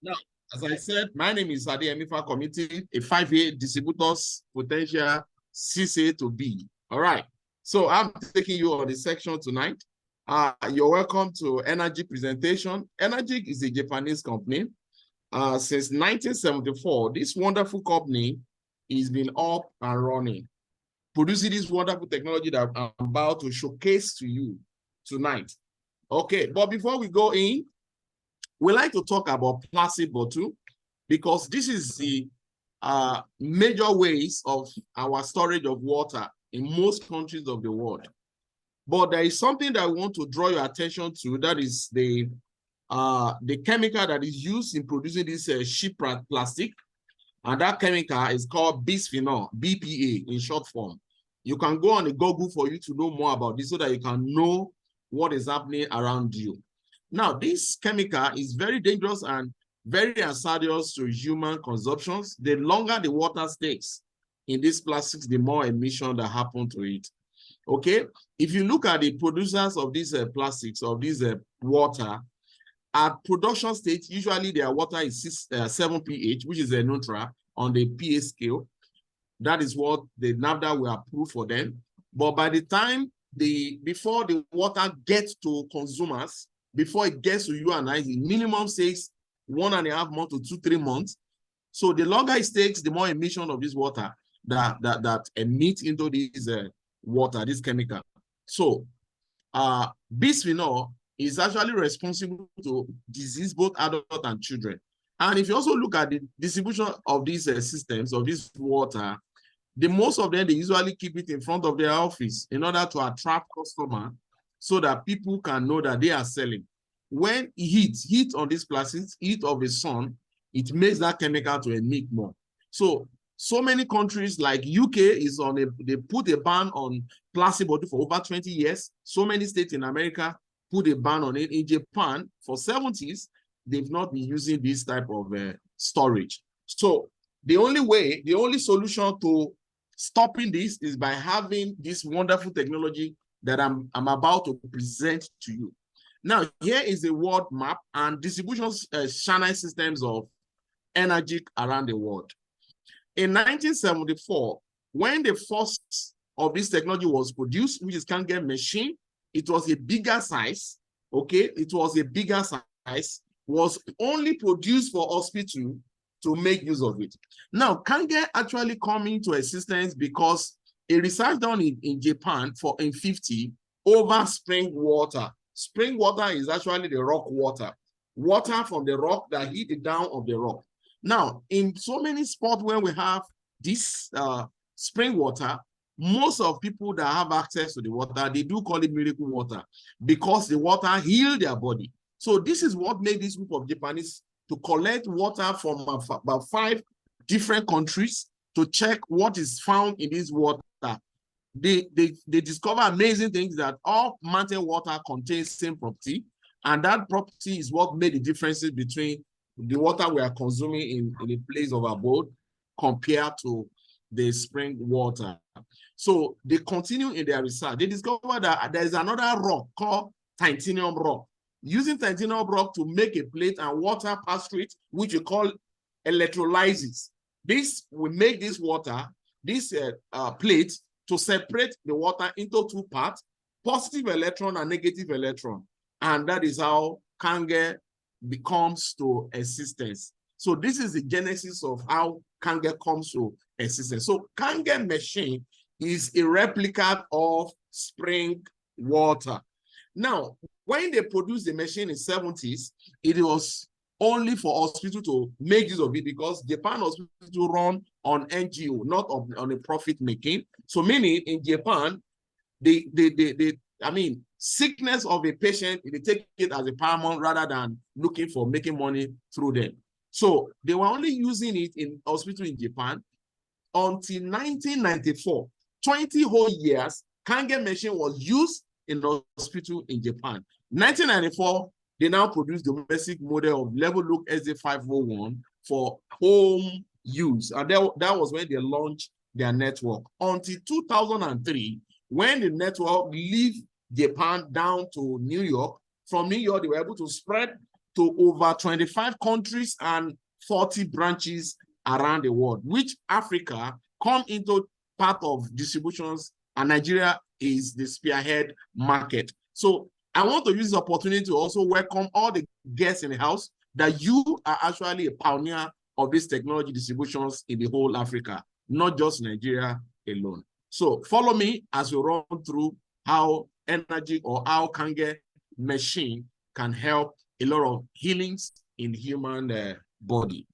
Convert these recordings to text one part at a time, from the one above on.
Now, as I said, my name is Adeyemi Fakomiti, a 5A distributors potential CCA to B. All right. So I'm taking you on the section tonight. You're welcome to Enagic presentation. Enagic is a Japanese company. Since 1974, this wonderful company has been up and running, producing this wonderful technology that I'm about to showcase to you tonight. Okay, but before we go in, we like to talk about plastic bottle because this is the major ways of our storage of water in most countries of the world. But there is something that I want to draw your attention to, that is the chemical that is used in producing this cheap plastic, and that chemical is called bisphenol, BPA in short form. You can go on the Google for you to know more about this so that you can know what is happening around you. Now, this chemical is very dangerous and very hazardous to human consumptions. The longer the water stays in these plastics, the more emission that happen to it. Okay, if you look at the producers of these plastics, of this water, at production stage, usually their water is 7 pH, which is a neutral on the pH scale. That is what the NAFDA will approve for them. But by the time before the water gets to consumers, before it gets to you and I, the minimum takes 1.5 months to 2-3 months. So the longer it takes, the more emission of this water that emit into this water, this chemical. So bisphenol is actually responsible to disease both adult and children. And if you also look at the distribution of these systems of this water, most of them, they usually keep it in front of their office in order to attract customers so that people can know that they are selling. When heat on these plastics, heat of the sun, it makes that chemical to emit more. So many countries like UK is on they put a ban on plastic bottle for over 20 years. So many states in America put a ban on it. In Japan, for 70s, they've not been using this type of storage. So the only solution to stopping this is by having this wonderful technology that I'm about to present to you. Now, here is a world map and distribution channel systems of Enagic around the world. In 1974, when the first of this technology was produced, which is Kangen machine, it was a bigger size, okay? It was a bigger size, was only produced for hospital to make use of it. Now, Kangen actually come into existence because a research done in Japan in 50 over spring water. Spring water is actually the rock water from the rock that hit the down of the rock. Now, in so many spots where we have this spring water, most of people that have access to the water, they do call it miracle water because the water heals their body. So this is what made this group of Japanese to collect water from about 5 different countries to check what is found in this water. They discover amazing things, that all mountain water contains same property, and that property is what made the differences between the water we are consuming in the place of abode compared to the spring water. So they continue in their research. They discover that there is another rock called titanium rock. Using titanium rock to make a plate and water pass through it, which we call electrolysis. This will make this water, this plate, to separate the water into 2 parts, positive electron and negative electron. And that is how Kangen becomes to existence. So this is the genesis of how Kangen comes to existence. So Kangen machine is a replica of spring water. Now, when they produced the machine in the 70s, it was only for hospital to make use of it because Japan hospital run on NGO, not on a profit making. So meaning in Japan, sickness of a patient, they take it as a paramount rather than looking for making money through them. So they were only using it in hospital in Japan until 1994. 20 whole years, Kangen machine was used in hospital in Japan. 1994, they now produced the domestic model of level look SA501 for home use. And that was when they launched their network. Until 2003, when the network leave Japan down to New York, from New York, they were able to spread to over 25 countries and 40 branches around the world, which Africa come into part of distributions, and Nigeria is the spearhead market. So I want to use this opportunity to also welcome all the guests in the house, that you are actually a pioneer of these technology distributions in the whole Africa, not just Nigeria alone. So follow me as we run through how Enagic or how Kangen machine can help a lot of healings in human body.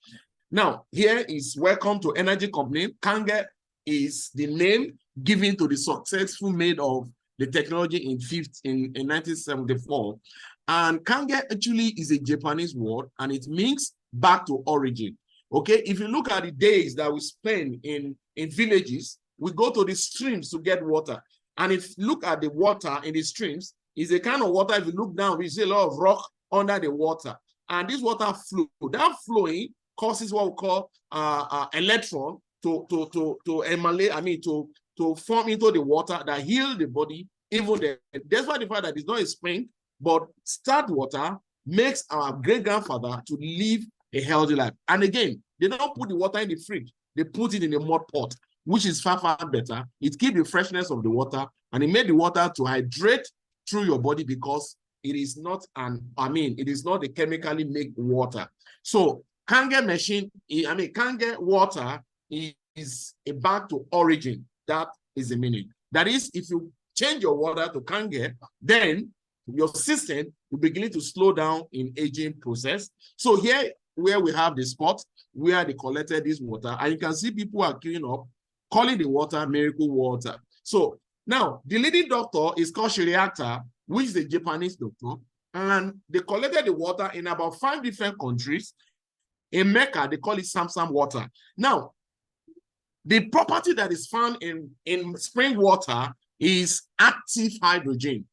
Now, here is welcome to Enagic company. Kangen is the name given to the successful made of the technology in 1974. And Kangen actually is a Japanese word, and it means back to origin. Okay, if you look at the days that we spend in villages, we go to the streams to get water. And if you look at the water in the streams, it's a kind of water, if you look down, we see a lot of rock under the water. And this water flow, that flowing causes what we call electron to emanate, to form into the water that heal the body. Even despite the fact that it's not a spring, but start water makes our great-grandfather to live a healthy life. And again, they don't put the water in the fridge. They put it in a mud pot, which is far, far better. It keeps the freshness of the water, and it made the water to hydrate through your body, because it is not it is not a chemically made water. So Kangen machine, Kangen water is a back to origin. That is the meaning. That is, if you change your water to Kangen, then your system will begin to slow down in aging process. So here, where we have the spot where they collected this water, and you can see people are queuing up, calling the water miracle water. So now, the leading doctor is called Shiriata, which is a Japanese doctor, and they collected the water in about 5 different countries. In Mecca, they call it Samsam water. Now, the property that is found in spring water is active hydrogen.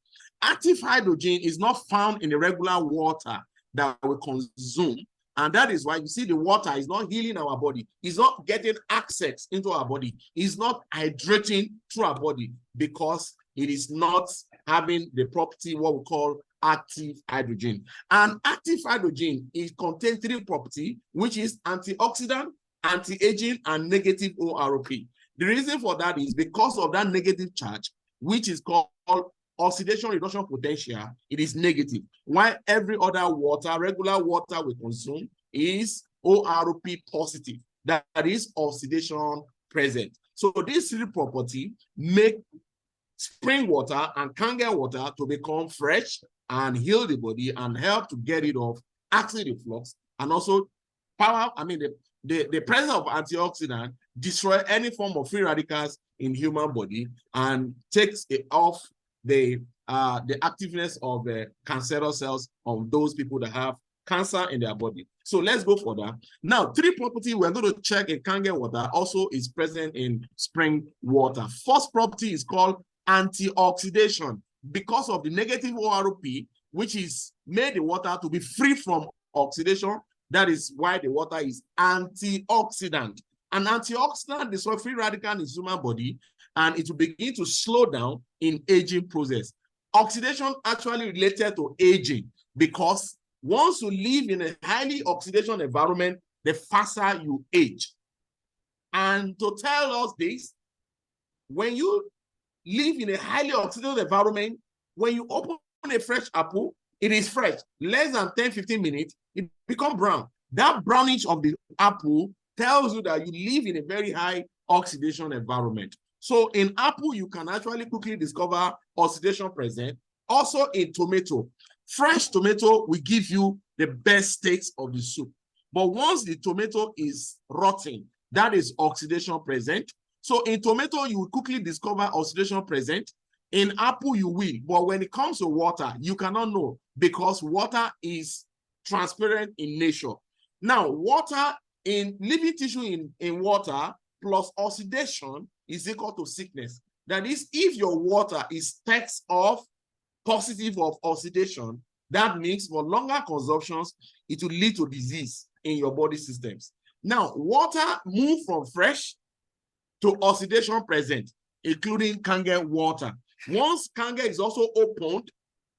Active hydrogen is not found in the regular water that we consume. And that is why you see the water is not healing our body. It's not getting access into our body. It's not hydrating through our body, because it is not having the property, what we call active hydrogen. And active hydrogen contains 3 properties, which is antioxidant, anti-aging, and negative ORP. The reason for that is because of that negative charge, which is called oxidation reduction potential. It is negative. While every other water, regular water we consume, is ORP positive. That is oxidation present. So these 3 properties make spring water and Kangen water to become fresh and heal the body and help to get rid of acid reflux, and also power, the presence of antioxidant destroy any form of free radicals in human body and takes it off the activeness of the cancerous cells of those people that have cancer in their body. So let's go for that. Now, 3 properties we're going to check in Kangen water also is present in spring water. First property is called antioxidation, because of the negative ORP, which is made the water to be free from oxidation. That is why the water is antioxidant. An antioxidant is a free radical in the human body, and it will begin to slow down in aging process. Oxidation actually related to aging, because once you live in a highly oxidation environment, the faster you age. And to tell us this, when you live in a highly oxidated environment, when you open a fresh apple, it is fresh. Less than 10-15 minutes, it becomes brown. That brownish of the apple tells you that you live in a very high oxidation environment. So in apple, you can actually quickly discover oxidation present. Also in tomato, fresh tomato will give you the best taste of the soup. But once the tomato is rotten, that is oxidation present. So in tomato, you will quickly discover oxidation present. In apple, you will. But when it comes to water, you cannot know, because water is transparent in nature. Now, water in living tissue in water plus oxidation is equal to sickness. That is, if your water is text of positive of oxidation, that means for longer consumptions, it will lead to disease in your body systems. Now, water move from fresh to oxidation present, including Kangen water. Once Kangen is also opened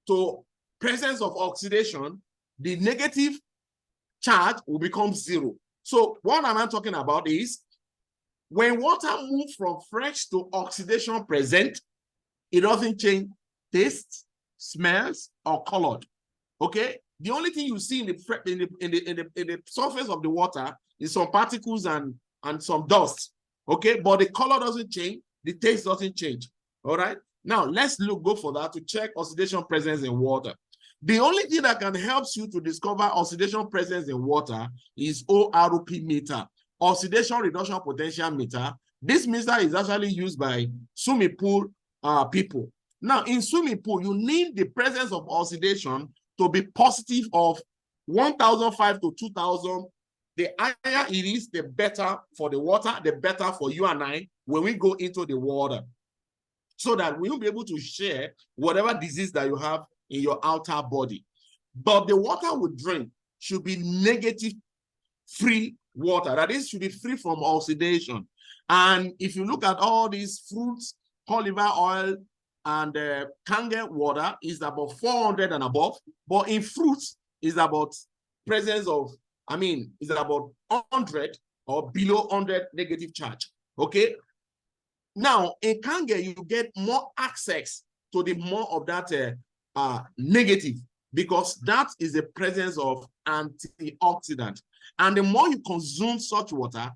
to presence of oxidation, the negative charge will become 0. So what I'm talking about is when water moves from fresh to oxidation present, it doesn't change taste, smells, or color. Okay, the only thing you see in the surface of the water is some particles and some dust. Okay, but the color doesn't change, the taste doesn't change. All right, now let's go for that to check oxidation presence in water. The only thing that can help you to discover oxidation presence in water is ORP meter, oxidation reduction potential meter. This meter is actually used by swimming pool people. Now, in swimming pool, you need the presence of oxidation to be positive of 1,005 to 2,000. The higher it is, the better for the water, the better for you and I when we go into the water, so that we will be able to share whatever disease that you have in your outer body. But the water we drink should be negative free water. That is, should be free from oxidation. And if you look at all these fruits, olive oil, and Kangen water is about 400 and above, but in fruits is about presence of, is about 100 or below 100 negative charge. Okay. Now in Kangen, you get more access to the more of that negative, because that is the presence of antioxidant. And the more you consume such water,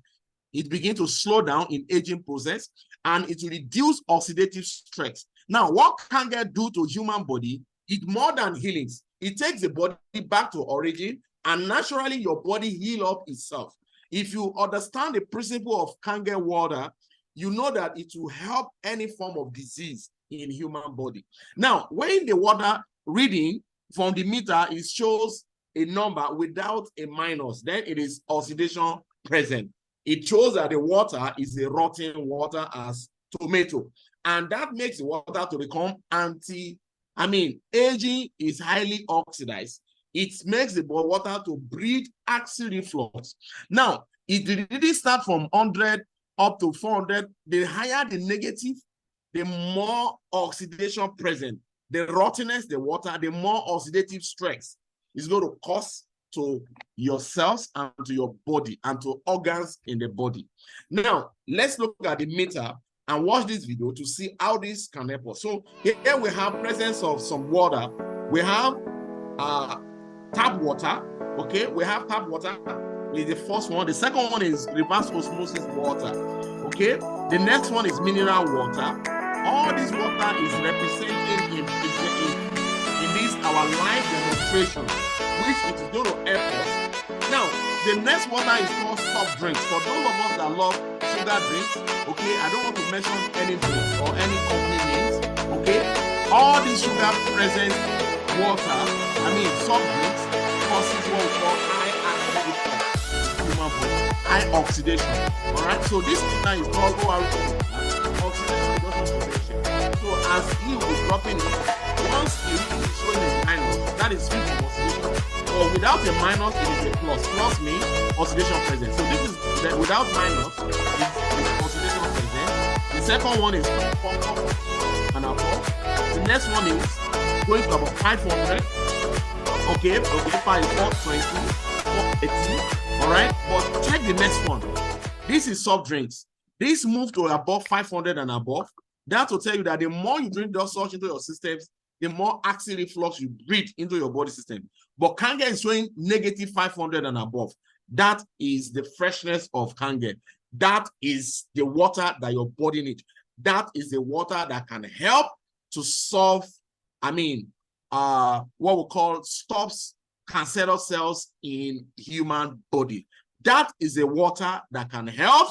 it begins to slow down in aging process, and it will reduce oxidative stress. Now, what Kangen do to human body is more than healings. It takes the body back to origin, and naturally your body heal up itself. If you understand the principle of Kangen water, you know that it will help any form of disease in human body. Now, when the water reading from the meter, it shows a number without a minus, then it is oxidation present. It shows that the water is a rotten water as tomato. And that makes the water to become aging is highly oxidized. It makes the water to breed acid reflux. Now, it didn't start from 100 up to 400. The higher the negative, the more oxidation present. The rottenness, the water, the more oxidative stress is going to cause to your cells and to your body and to organs in the body. Now, let's look at the meter and watch this video to see how this can help us. So here we have presence of some water. We have tap water. Okay, we have tap water is the first one. The second one is reverse osmosis water. Okay, the next one is mineral water. All this water is represented in this our live demonstration, which it is going to help us. Now, the next water is called soft drinks. For those of us that love sugar drinks, okay, I don't want to mention any drinks or any company names, okay. All these sugar present water, soft drinks, causes what we call high human body, high oxidation. All right, so this thing is called oxidation reduction potential. So as he was dropping it, once he is showing a minus, that is free from oxidation. Or without a minus, it is a plus. Plus means oxidation present. So this is without minus, it's oxidation present. The second one is 4 and above. The next one is going to about 500. Okay, 5, 4, 20, 4, 80. All right, but check the next one. This is soft drinks. This move to above 500 and above. That will tell you that the more you drink those such into your systems, the more acid reflux you breathe into your body system. But Kangen is showing negative 500 and above. That is the freshness of Kangen. That is the water that your body needs. That is the water that can help to solve, what we call stops cancerous cells in human body. That is the water that can help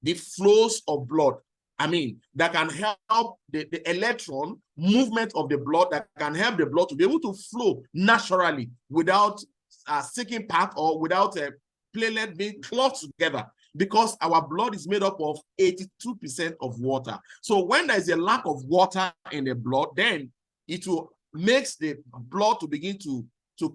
the flows of blood. That can help the electron movement of the blood, that can help the blood to be able to flow naturally without sticking part or without a platelet being clogged together, because our blood is made up of 82% of water. So when there is a lack of water in the blood, then it will makes the blood to begin to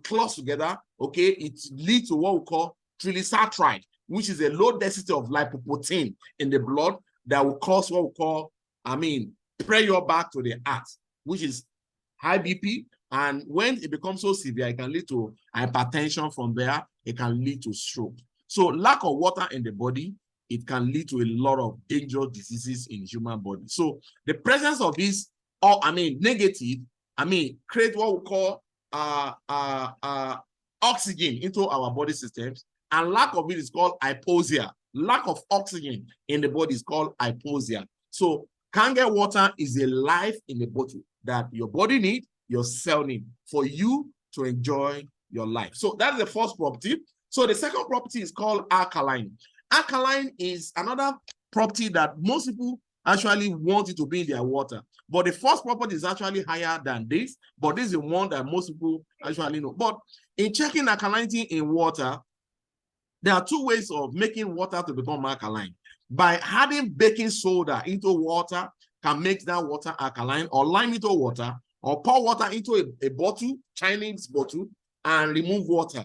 close together. Okay, it leads to what we call triglyceride, which is a low density of lipoprotein in the blood that will cause what we call, pressure back to the heart, which is high BP And when it becomes so severe, it can lead to hypertension from there. It can lead to stroke. So lack of water in the body, it can lead to a lot of dangerous diseases in human body. So the presence of this, negative, create what we call oxygen into our body systems, and lack of it is called hypoxia. Lack of oxygen in the body is called hypoxia. So Kangen water is a life in the bottle that your body needs, your cell need for you to enjoy your life. So that's the first property. So the second property is called alkaline. Alkaline is another property that most people actually want it to be in their water. But the first property is actually higher than this, but this is the one that most people actually know. But in checking alkalinity in water, there are two ways of making water to become alkaline. By adding baking soda into water can make that water alkaline, or lime into water, or pour water into a bottle, Chinese bottle, and remove water.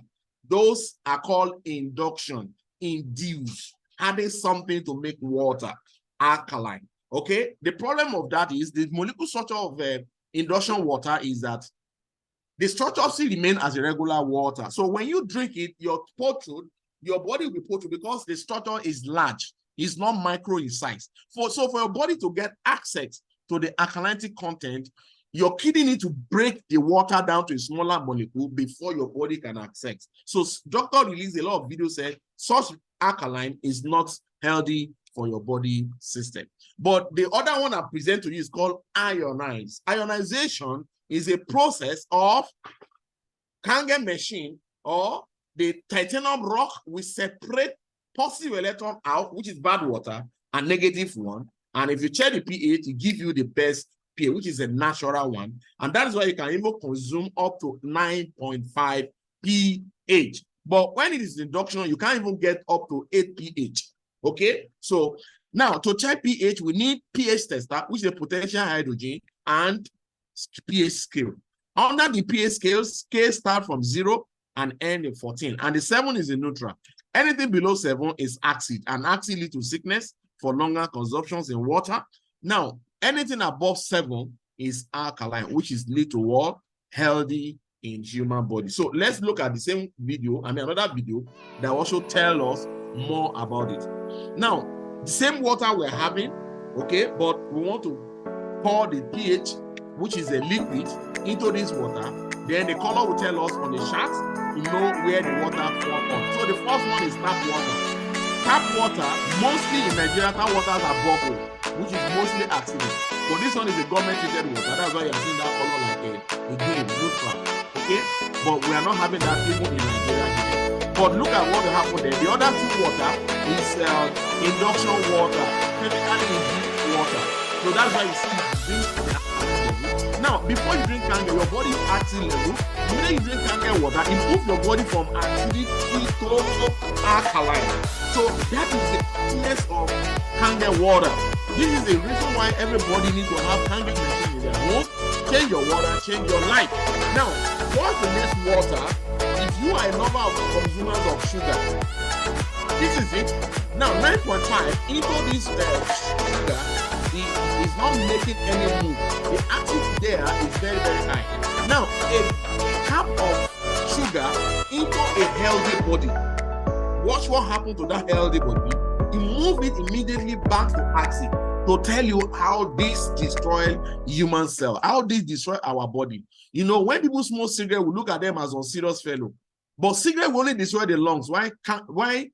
Those are called induction, induce, adding something to make water alkaline. Okay, the problem of that is the molecular structure of induction water is that the structure still remains as a regular water. So when you drink it, your body will be put because the structure is large. It's not micro in size. So for your body to get access to the alkalinity content, your kidney need to break the water down to a smaller molecule before your body can access. So doctor released a lot of videos saying such alkaline is not healthy for your body system. But the other one I present to you is called ionize. Ionization is a process of Kangen machine, or the titanium rock will separate positive electron out, which is bad water, and negative one. And if you check the pH, it gives you the best pH, which is a natural one. And that is why you can even consume up to 9.5 pH. But when it is induction, you can't even get up to 8 pH. Okay? So now to check pH, we need pH tester, which is a potential hydrogen, and pH scale. Under the pH scale start from 0 and end in 14. And the 7 is a neutral. Anything below 7 is acid, and acid leads to sickness for longer consumptions in water. Now, anything above 7 is alkaline, which is lead to what? Healthy in human body. So let's look at the same video, another video that also tell us more about it. Now, the same water we're having, okay, but we want to pour the pH, which is a liquid, into this water. Then the color will tell us on the chart to know where the water falls on. So the first one is tap water. Tap water, mostly in Nigeria, tap waters are bubble, which is mostly accident. But this one is a government-treated water. That's why you're seeing that color like a green, neutral. Okay? But we are not having that even in Nigeria here. But look at what happened there. The other two water is induction water, chemically induced water. So that's why you see this. Now, before you drink Kangen, your body is acid level. When you drink Kangen water, it moves your body from acidic to alkaline. So that is the clearness of Kangen water. This is the reason why everybody needs to have Kangen machine in their home. Change your water, change your life. Now, what's the next water? If you are a number of consumers of sugar, this is it. Now, 9.5 into this sugar is not making any move. The acid there is very, very high. Now, a cup of sugar into a healthy body. Watch what happened to that healthy body. You move it immediately back to acid to tell you how this destroys human cell, how this destroys our body. You know, when people smoke cigarette, we look at them as unserious fellow. But cigarette will only destroy the lungs. Why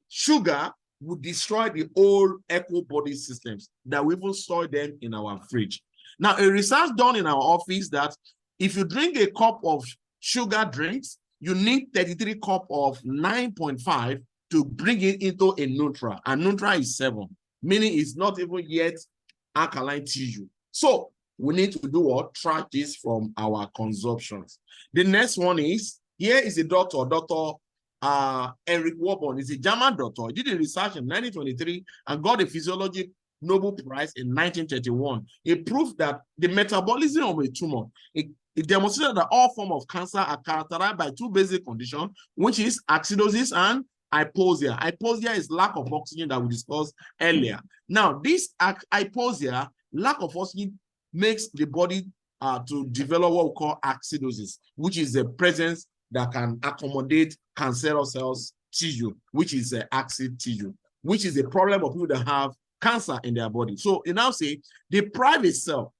sugar would destroy the whole eco body systems that we even store them in our fridge. Now, a research done in our office that if you drink a cup of sugar drinks, you need 33 cups of 9.5 to bring it into a neutral. And neutral is 7, meaning it's not even yet alkaline tissue. So we need to do what? Track this from our consumptions. The next one is, here is a doctor, Dr. Eric Warburn. Is a German doctor. He did a research in 1923 and got a physiology Nobel Prize in 1931. He proved that the metabolism of a tumor, it demonstrated that all forms of cancer are characterized by two basic conditions, which is acidosis and hypoxia. Hypoxia is lack of oxygen that we discussed earlier. Now, this hypoxia, lack of oxygen, makes the body to develop what we call acidosis, which is a presence that can accommodate cancerous cells tissue, which is acid tissue, which is a problem of people that have cancer in their body. So you now say deprive a cell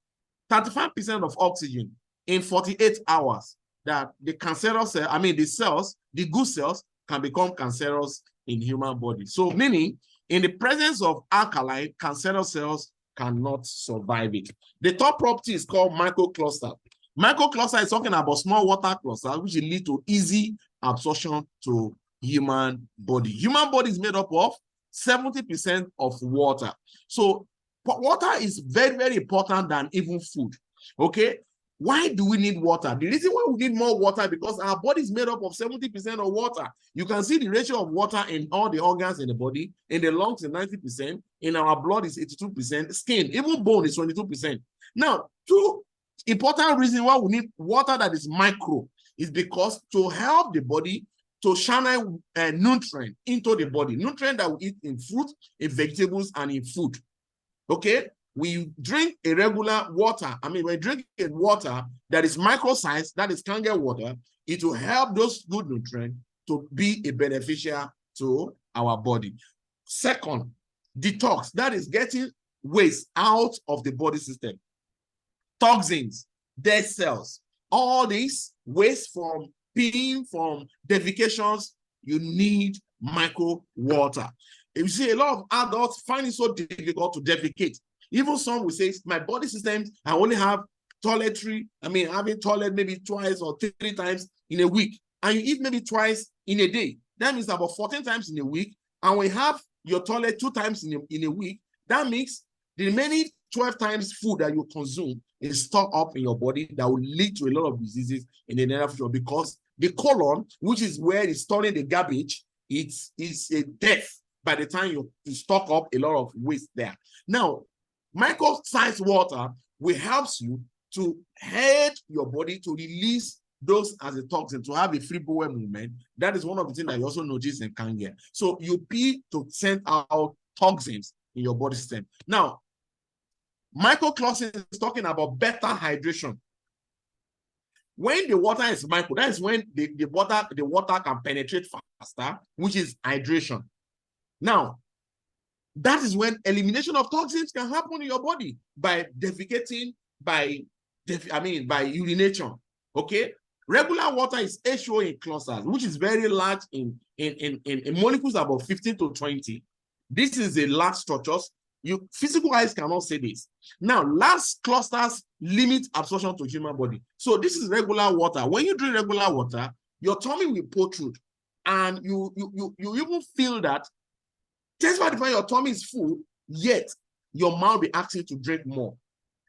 35% of oxygen in 48 hours, that the cancerous cell, the cells, the good cells can become cancerous in human body. So meaning in the presence of alkaline, cancerous cells cannot survive it. The third property is called microcluster. Microcluster is talking about small water clusters, which will lead to easy absorption to human body. Human body is made up of 70% of water. So water is very, very important than even food. Okay? Why do we need water? The reason why we need more water, because our body is made up of 70% of water. You can see the ratio of water in all the organs in the body. In the lungs is 90%. In our blood is 82%. Skin, even bone is 22%. Now, two important reasons why we need water that is micro is because to help the body to channel nutrient into the body. Nutrient that we eat in fruit, in vegetables, and in food. Okay? We drink a regular water. When drinking water that is micro size, that is Kangen water, it will help those good nutrients to be a beneficial to our body. Second, detox, that is getting waste out of the body system. Toxins, dead cells, all these waste from peeing, from defecations, you need micro water. If you see, a lot of adults find it so difficult to defecate. Even some will say, my body system, I only have toiletry. Having toilet maybe twice or 3 times in a week. And you eat maybe twice in a day. That means about 14 times in a week. And we have your toilet 2 times in a week. That makes the remaining 12 times food that you consume is stored up in your body that will lead to a lot of diseases in the near future, because the colon, which is where it's storing the garbage, it's a death by the time you stock up a lot of waste there. Now, micro-sized water will help you to help your body to release those as a toxin, to have a free bowel movement. That is one of the things that you also notice in Kangen. So you pee to send out toxins in your body system. Now, microcluster is talking about better hydration. When the water is micro, that is when the water can penetrate faster, which is hydration. Now, that is when elimination of toxins can happen in your body by defecating, by urination. Okay? Regular water is HO in clusters, which is very large in molecules, about 15 to 20. This is a large structures. Physical eyes cannot say this. Now, large clusters limit absorption to human body. So this is regular water. When you drink regular water, your tummy will protrude, and you even feel that despite the fact your tummy is full, yet your mouth will be asking to drink more.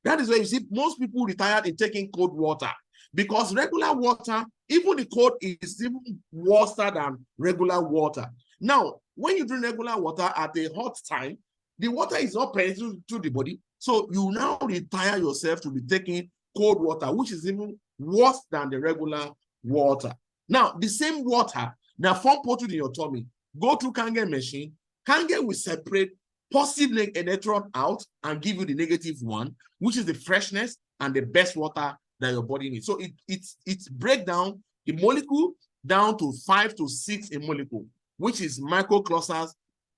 That is why you see most people retired in taking cold water, because regular water, even the cold, is even worse than regular water. Now, when you drink regular water at a hot time, the water is not penetrating to the body, so you now retire yourself to be taking cold water, which is even worse than the regular water. Now, the same water that form protrude in your tummy, go through Kangen machine. Kangen will separate positive electron out and give you the negative one, which is the freshness and the best water that your body needs. So it breaks down the molecule down to 5 to 6 a molecule, which is microclusters,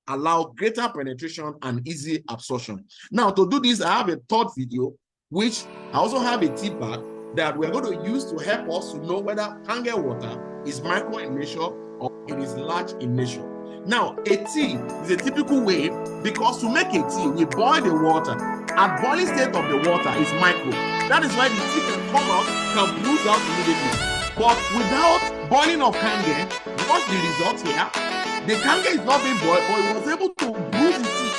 allow greater penetration and easy absorption. Now, to do this, I have a third video, which I also have a tip bag that we're going to use to help us to know whether Kangen water is micro in nature or it is large in nature. Now, a tea is a typical way, because to make a tea, we boil the water. At boiling state of the water is micro. That is why the tea can come out, can bruise out immediately. But without boiling of Kangen, watch the result here. The Kangen is not being boiled, but it was able to bruise the tea.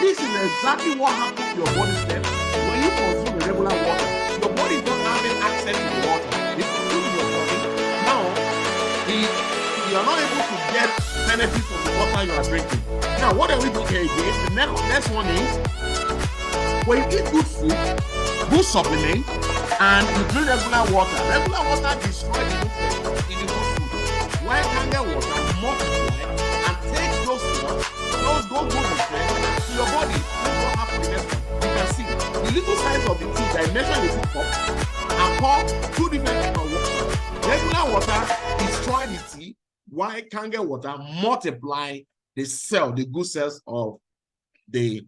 This is exactly what happens to your body system when you consume the regular water. Your body is not having access to the water. It's consuming your body. Now, you are not able to get benefit from the water you are drinking. Now, what are we doing here again? The next one is, when you eat good food, good supplement, and you drink regular water destroys the nutrients in the good food. While Kangen water multiply and take those good nutrients to your body. This is what happens in the next one. You can see the little size of the tea that I mentioned in the cup are called two different kinds of water. Regular water destroy the tea, while Kangen water multiply the cell, the good cells of the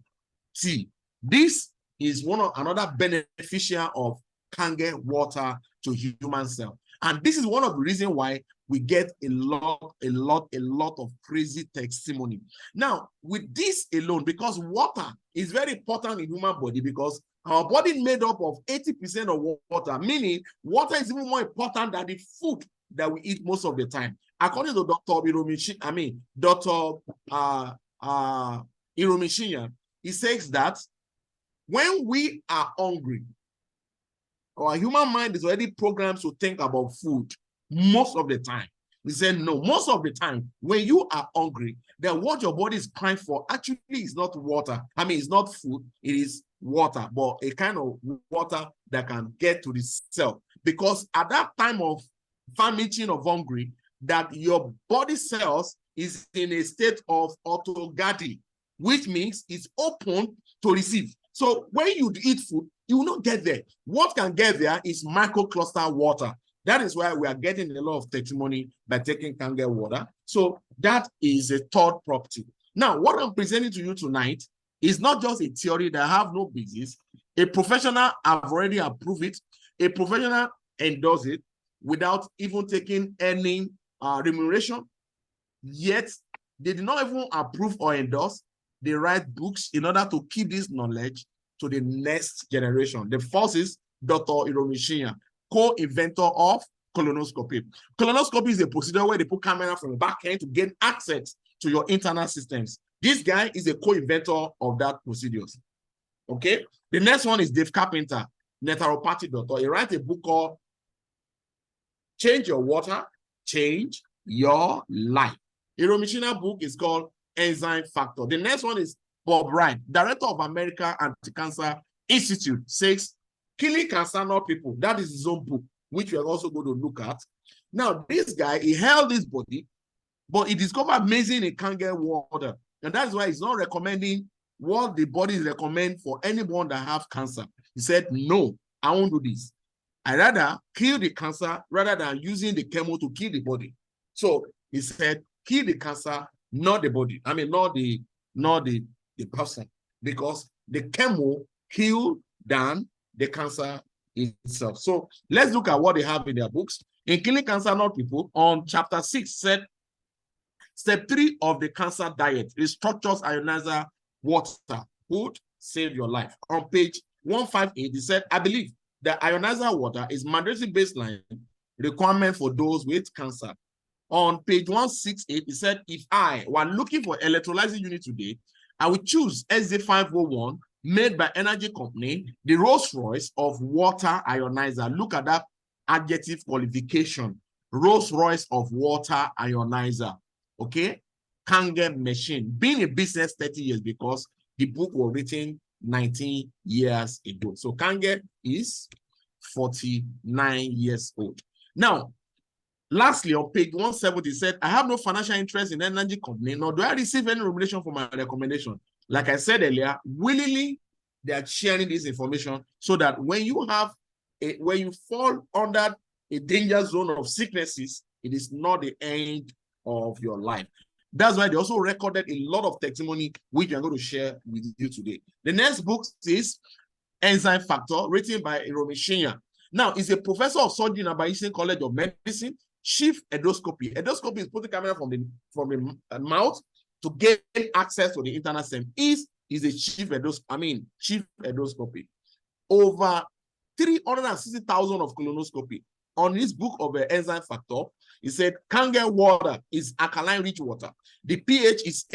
tea. This is another beneficial of Kangen water to human cell. And this is one of the reasons why we get a lot of crazy testimony. Now, with this alone, because water is very important in human body, because our body is made up of 80% of water, meaning water is even more important than the food that we eat most of the time. According to Dr. Iromishinya, he says that when we are hungry, our human mind is already programmed to think about food most of the time. We said no, most of the time, when you are hungry, then what your body is crying for actually is not water. I mean, it's not food, it is water, but a kind of water that can get to the cell. Because at that time of famine of hungry, that your body cells is in a state of autogady, which means it's open to receive. So when you eat food, you will not get there. What can get there is microcluster water. That is why we are getting a lot of testimony by taking Kangen water. So that is a third property. Now, what I'm presenting to you tonight is not just a theory that have no basis. A professional have already approved it. A professional endorse it without even taking any remuneration. Yet, they did not even approve or endorse. They write books in order to keep this knowledge to the next generation. The first is Dr. Iromishinya, co-inventor of colonoscopy. Colonoscopy is a procedure where they put camera from the back end to gain access to your internal systems. This guy is a co-inventor of that procedure. Okay? The next one is Dave Carpenter, naturopathy doctor. He writes a book called Change Your Water, Change Your Life. Iromishinya book is called Enzyme Factor. The next one is Bob Wright, director of American Anti-Cancer Institute, says killing cancer, not people. That is his own book, which we are also going to look at. Now, this guy, he held his body, but he discovered amazing in Kangen water. And that's why he's not recommending what the body recommend for anyone that have cancer. He said, no, I won't do this. I rather kill the cancer rather than using the chemo to kill the body. So he said, kill the cancer, not the body. I mean, not the person, because the chemo killed than the cancer itself. So let's look at what they have in their books. In Killing Cancer, Not People, on chapter 6, said, step 3 of the cancer diet is structures ionizer water would save your life. On page 158, he said, I believe that ionizer water is mandatory baseline requirement for those with cancer. On page 168, he said, if I were looking for electrolyzing unit today, I would choose SZ501 made by Enagic company, the Rolls Royce of water ionizer. Look at that adjective qualification. Rolls Royce of water ionizer. Okay? Kangen machine. Being a business 30 years because the book was written 19 years ago. So Kangen is 49 years old. Now, lastly, on page 170, said, I have no financial interest in energy company, nor do I receive any remuneration for my recommendation. Like I said earlier, willingly, they are sharing this information so that when you fall under a danger zone of sicknesses, it is not the end of your life. That's why they also recorded a lot of testimony, which I'm going to share with you today. The next book is Enzyme Factor, written by Iromishinya. Now, he's a professor of surgery in Abayisin College of Medicine. Chief endoscopy. Endoscopy is putting camera from the mouth to gain access to the internal system. Is a chief endoscopy. Over 360,000 of colonoscopy. On his book of the enzyme factor, he said Kangen water is alkaline rich water. The pH is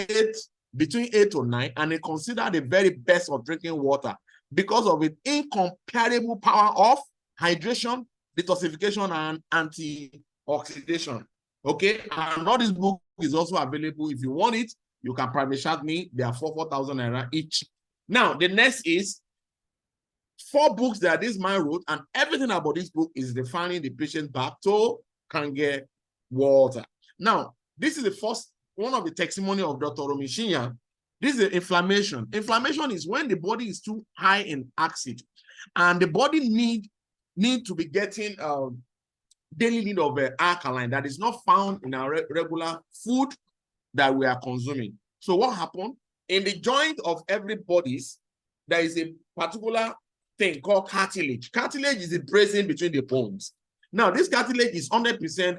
between 8 to 9, and they consider the very best of drinking water because of its incomparable power of hydration, detoxification, and antioxidation. Okay, and all this book is also available. If you want it, you can private chat me. They are 4,000 naira each. Now, the next is 4 books that this man wrote, and everything about this book is referring the patient back to Kangen water. Now, this is the first one of the testimony of Dr. Iromishinya. This is inflammation. Inflammation is when the body is too high in acid, and the body need to be getting daily need of alkaline that is not found in our regular food that we are consuming. So what happened? In the joint of everybody's, there is a particular thing called cartilage. Cartilage is the bracing between the bones. Now, this cartilage is 100%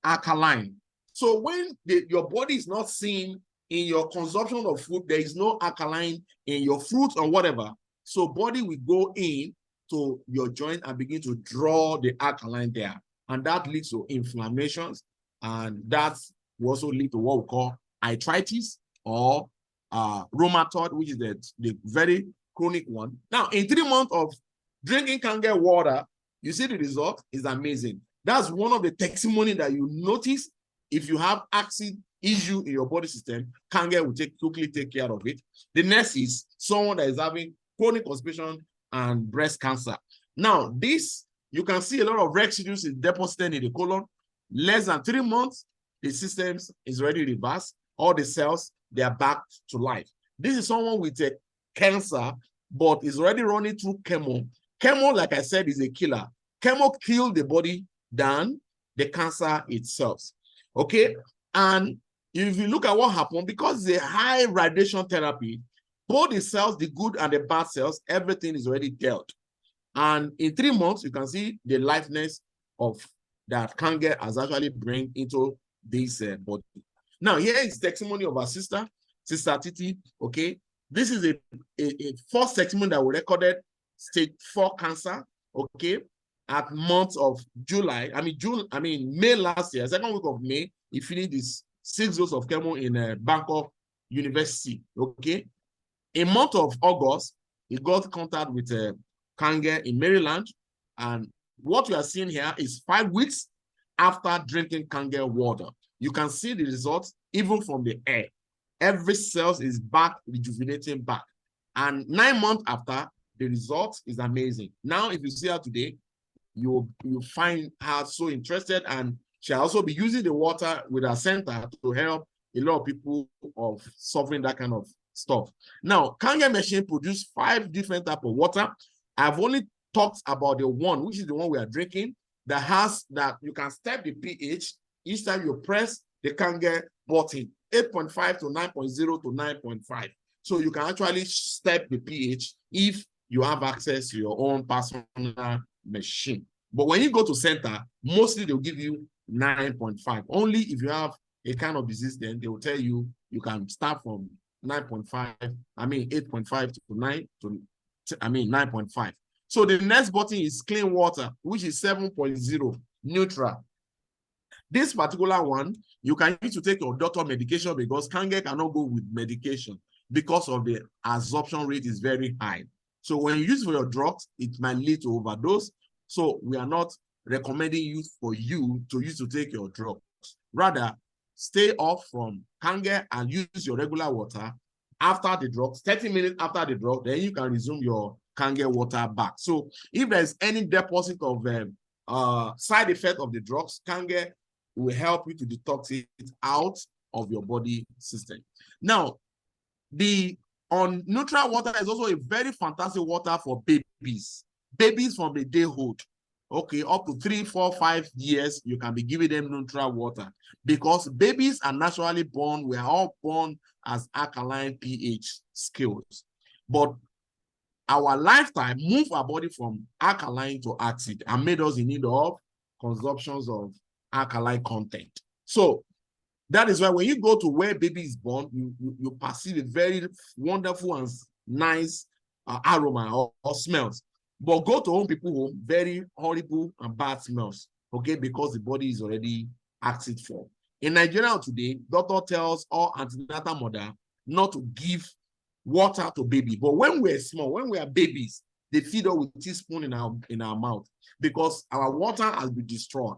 alkaline. So when your body is not seeing in your consumption of food, there is no alkaline in your fruits or whatever. So body will go in to your joint and begin to draw the alkaline there. And that leads to inflammations. And that will also lead to what we call arthritis or rheumatoid, which is the very chronic one. Now, in 3 months of drinking Kangen water, you see the result is amazing. That's one of the testimony that you notice. If you have acid issue in your body system, Kangen will quickly take care of it. The next is someone that is having chronic constipation and breast cancer. Now, this, you can see a lot of residues is deposited in the colon. Less than 3 months, the system is already reversed. All the cells, they are back to life. This is someone with a cancer, but is already running through chemo. Chemo, like I said, is a killer. Chemo kills the body than the cancer itself. Okay? And if you look at what happened, because the high radiation therapy, both the cells, the good and the bad cells, everything is already dealt. And in 3 months, you can see the liveness of that Kangen has actually bring into this body. Now, here is testimony of our sister Titi. Okay, this is a first testimony that we recorded, stage 4 cancer. Okay, at month of July, May last year, 2nd week of May, he finished this 6 doses of chemo in Bangkok University. Okay, in month of August, he got contact with Kangen in Maryland, and what we are seeing here is 5 weeks after drinking Kangen water. You can see the results even from the air. Every cell is back, rejuvenating back. And 9 months after, the result is amazing. Now, if you see her today, you find her so interested, and she'll also be using the water with her center to help a lot of people of suffering that kind of stuff. Now, Kangen machine produce 5 different types of water. I've only talked about the one, which is the one we are drinking, that you can step the pH each time you press the Kangen button, 8.5 to 9.0 to 9.5. So you can actually step the pH if you have access to your own personal machine. But when you go to center, mostly they'll give you 9.5. Only if you have a kind of disease, then they will tell you you can start from 9.5, 8.5 to 9 to 9.5. So the next button is clean water, which is 7.0 neutral. This particular one, you can use to take your doctor medication because Kangen cannot go with medication because of the absorption rate is very high. So when you use it for your drugs, it might lead to overdose. So we are not recommending you to use to take your drugs. Rather, stay off from Kangen and use your regular water after the drugs, 30 minutes after the drug, then you can resume your Kangen water back. So if there's any deposit of side effect of the drugs, Kangen will help you to detox it out of your body system. Now, on neutral water is also a very fantastic water for babies. Babies from the dayhood. Okay, up to 3, 4, 5 years, you can be giving them neutral water because babies are naturally born. We are all born as alkaline pH scales. But our lifetime moved our body from alkaline to acid and made us in need of consumptions of alkaline content. So that is why when you go to where baby is born, you perceive a very wonderful and nice aroma or smells. But go to home people home, very horrible and bad smells, okay, because the body is already acid form. In Nigeria today, doctor tells all antenatal mother not to give water to baby. But when we're small, when we are babies, they feed us with teaspoon in our mouth because our water has been destroyed.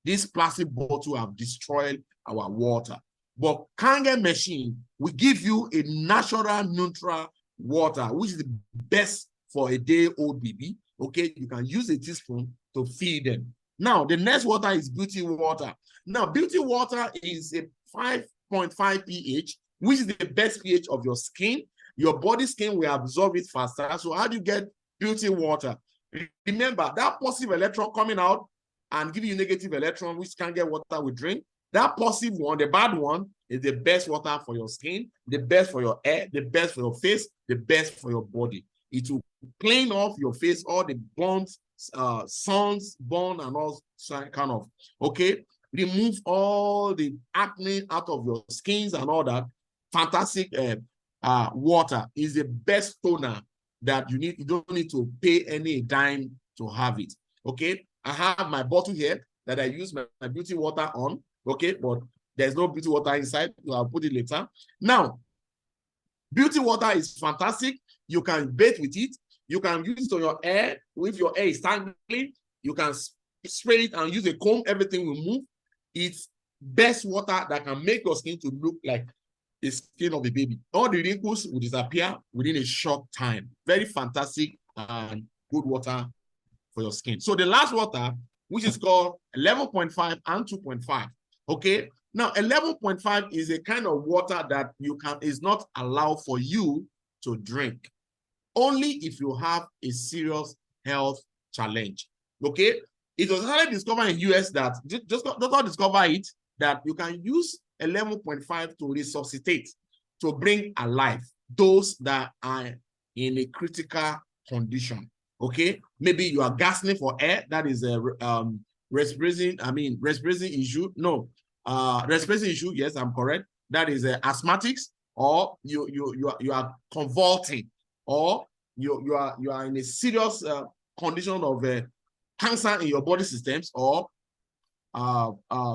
This plastic bottle have destroyed our water. But Kangen machine will give you a natural neutral water, which is the best for a day-old baby. Okay, you can use a teaspoon to feed them. Now, the next water is beauty water. Now, beauty water is a 5.5 pH, which is the best pH of your skin. Your body skin will absorb it faster. So how do you get beauty water? Remember, that positive electron coming out and giving you negative electron, which can get water we drink. That positive one, the bad one, is the best water for your skin, the best for your hair, the best for your face, the best for your body. It will clean off your face, all the bonds, sunburn, and all kind of, okay? Remove all the acne out of your skins and all that. Fantastic water is the best toner that you need. You don't need to pay any dime to have it, okay? I have my bottle here that I use my beauty water on, okay? But there's no beauty water inside, so I'll put it later. Now, beauty water is fantastic. You can bathe with it. You can use it on your hair. If your hair is tangling, you can spray it and use a comb. Everything will move. It's best water that can make your skin to look like the skin of a baby. All the wrinkles will disappear within a short time. Very fantastic and good water for your skin. So the last water, which is called 11.5 and 2.5. Okay. Now 11.5 is a kind of water that is not allowed for you to drink, only if you have a serious health challenge. Okay. It was actually discovered in US that just discover it that you can use 11.5 to resuscitate, to bring alive those that are in a critical condition. Okay, maybe you are gasping for air. That is a respiration issue. No, respiration issue. Yes, I'm correct. That is asthmatics, or you are convulsing, or you are in a serious condition of cancer in your body systems, or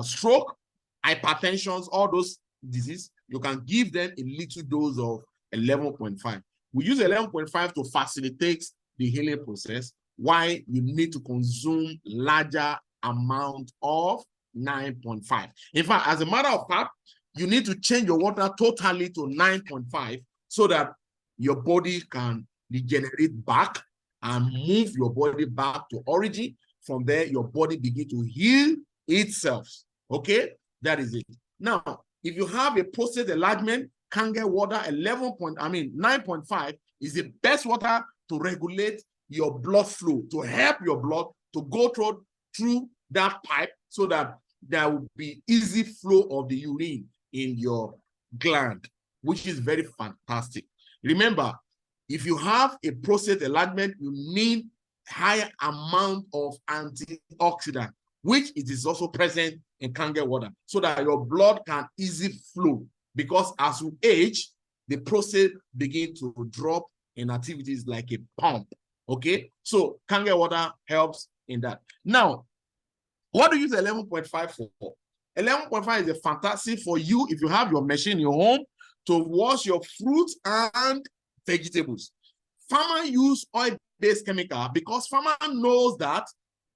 stroke, hypertension, all those diseases. You can give them a little dose of 11.5. We use 11.5 to facilitate the healing process, why you need to consume larger amount of 9.5. In fact, as a matter of fact, you need to change your water totally to 9.5 so that your body can regenerate back and move your body back to origin. From there, your body begin to heal itself. Okay, that is it. Now, if you have a prostate enlargement, Kangen water 9.5 is the best water to regulate your blood flow, to help your blood to go through that pipe so that there will be easy flow of the urine in your gland, which is very fantastic. Remember, if you have a prostate enlargement, you need higher amount of antioxidant, which it is also present in Kangen water, so that your blood can easily flow. Because as you age, the prostate begin to drop in activities like a pump. Okay, so Kangen water helps in that. Now, what do you use 11.5 for? 11.5 is a fantastic for you if you have your machine in your home to wash your fruits and vegetables. Farmer use oil-based chemical because farmer knows that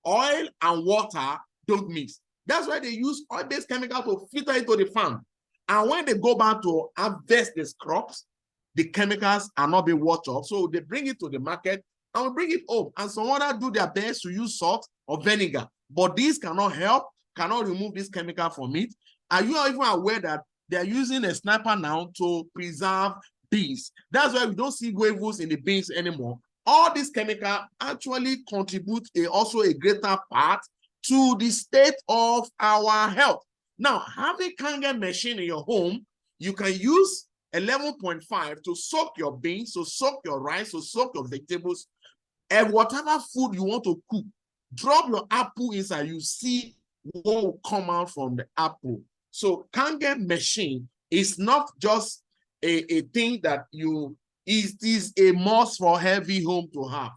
oil and water don't mix. That's why they use oil-based chemical to filter it to the farm. And when they go back to harvest these crops, the chemicals are not being washed off. So they bring it to the market and we bring it home. And some others do their best to use salt or vinegar. But these cannot help, cannot remove this chemical from it. Are you even aware that they're using a sniper now to preserve beans? That's why we don't see weevils in the beans anymore. All these chemicals actually contribute also a greater part to the state of our health. Now, having Kangen machine in your home, you can use 11.5 to soak your beans, to soak your rice, to soak your vegetables, and whatever food you want to cook. Drop your apple inside, you see what will come out from the apple. So Kangen machine is not just a thing that it is a must for every home to have.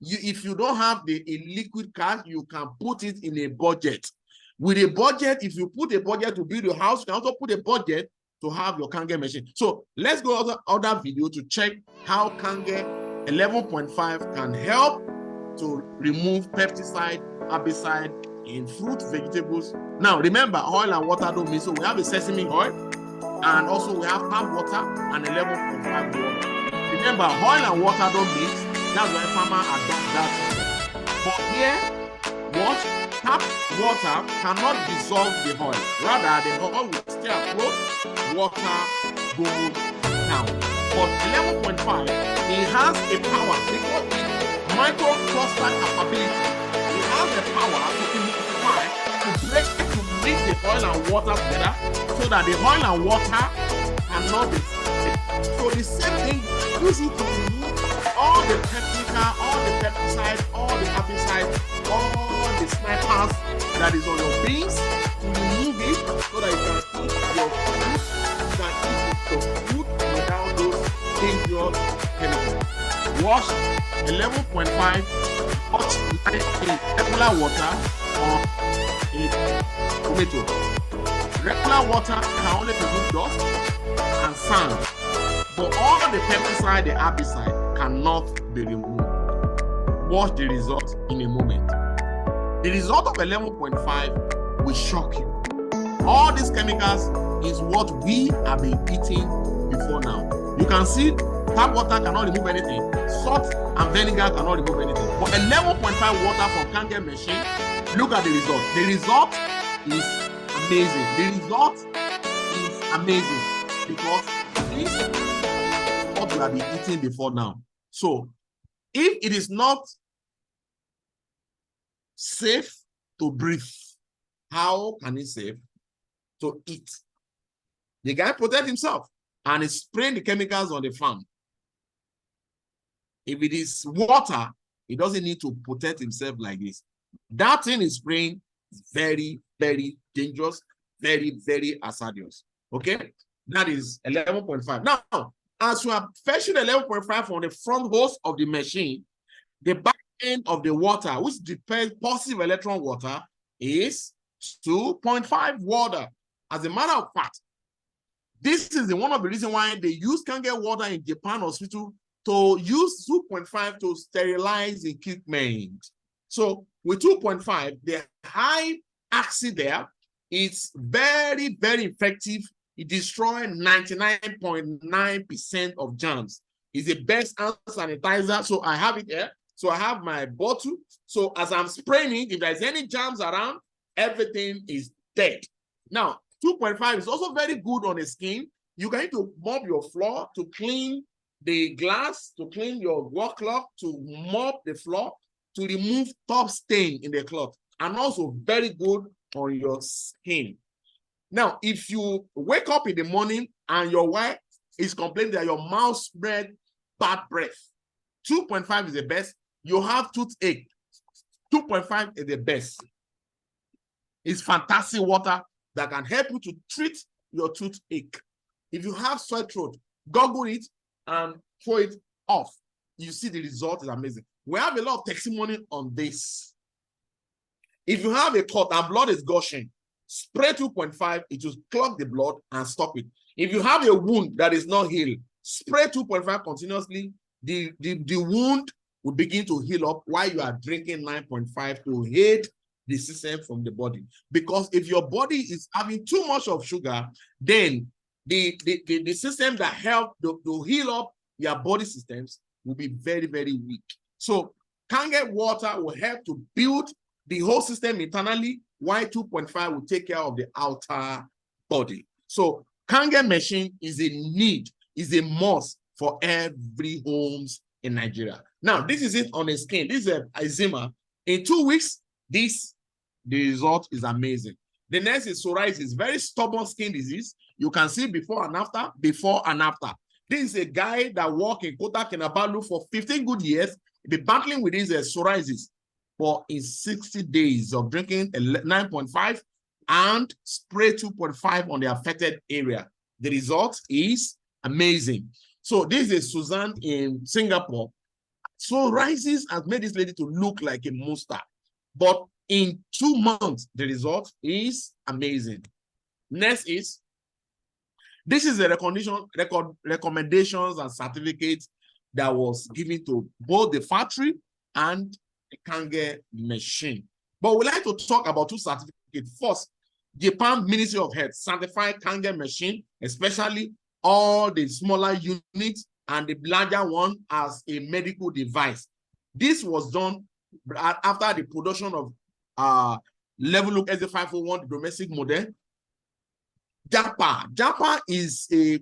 If you don't have a liquid cash, you can put it in a budget. With a budget, if you put a budget to build your house, you can also put a budget to have your Kangen machine. So let's go to other video to check how Kangen 11.5 can help to remove pesticide, herbicide in fruit, vegetables. Now remember, oil and water don't mix. So we have a sesame oil, and also we have tap water and 11.5 water. Remember, oil and water don't mix. That's why farmer adopt that. But here, What? Tap water cannot dissolve the oil. Rather, the oil will stay afloat, water goes down. But 11.5, it has a power because it's microcluster capability. It has the power to emulsify, to break, to mix the oil and water together so that the oil and water cannot be split. So the same thing, use it to remove all the technical, all the pesticides, all the herbicides, all the snipers that is on your beans, to remove it so that you can eat your food, you can eat your food without those dangerous chemicals. Wash 11.5 touch in regular water or in tomato. Regular water can only remove dust and sand, but all the pesticide, the herbicide cannot be removed. Watch the result in a moment. The result of 11.5 will shock you. All these chemicals is what we have been eating before now. You can see tap water cannot remove anything. Salt and vinegar cannot remove anything. But 11.5 water from Kangen machine, look at the result. The result is amazing. The result is amazing because this is what we have been eating before now. So if it is not safe to breathe, how can it safe to eat? The guy protect himself and is spraying the chemicals on the farm. If it is water, he doesn't need to protect himself like this. That thing is spraying is very, very dangerous, very, very hazardous. Okay, that is 11.5. Now, as we are fetching 11.5 from the front hose of the machine, the back end of the water, which depends positive electron water, is 2.5 water. As a matter of fact, this is one of the reasons why they use Kangen water in Japan hospital to use 2.5 to sterilize equipment. So with 2.5, the high acid there is very, very effective. It destroys 99.9% of germs. It's the best hand sanitizer. So I have it here. So I have my bottle. So as I'm spraying it, if there's any germs around, everything is dead. Now, 2.5 is also very good on the skin. You can need to mop your floor, to clean the glass, to clean your work cloth, to mop the floor, to remove top stain in the cloth, and also very good on your skin. Now, if you wake up in the morning and your wife is complaining that your mouth spread bad breath, 2.5 is the best. You have toothache, 2.5 is the best. It's fantastic water that can help you to treat your toothache. If you have sore throat, gargle it and throw it off. You see the result is amazing. We have a lot of testimony on this. If you have a cut and blood is gushing, spray 2.5, it will clog the blood and stop it. If you have a wound that is not healed, spray 2.5 continuously. The wound will begin to heal up while you are drinking 9.5 to aid the system from the body. Because if your body is having too much of sugar, then the system that help to heal up your body systems will be very, very weak. So Kangen water will help to build the whole system internally, while 2.5 will take care of the outer body. So Kangen machine is a need, is a must for every homes in Nigeria. Now, this is it on the skin. This is eczema. In 2 weeks, the result is amazing. The next is psoriasis, very stubborn skin disease. You can see before and after, before and after. This is a guy that worked in Kota Kinabalu for 15 good years, be battling with this psoriasis. For in 60 days of drinking 9.5 and spray 2.5 on the affected area. The result is amazing. So this is Suzanne in Singapore. Psoriasis has made this lady to look like a monster. But in 2 months, the result is amazing. Next is, this is the recommendations and certificates that was given to both the factory and the Kangen machine. But we like to talk about 2 certificates. First, Japan Ministry of Health certified Kangen machine, especially all the smaller units and the larger one as a medical device. This was done after the production of Level Look SA501, the domestic model. JAPA is a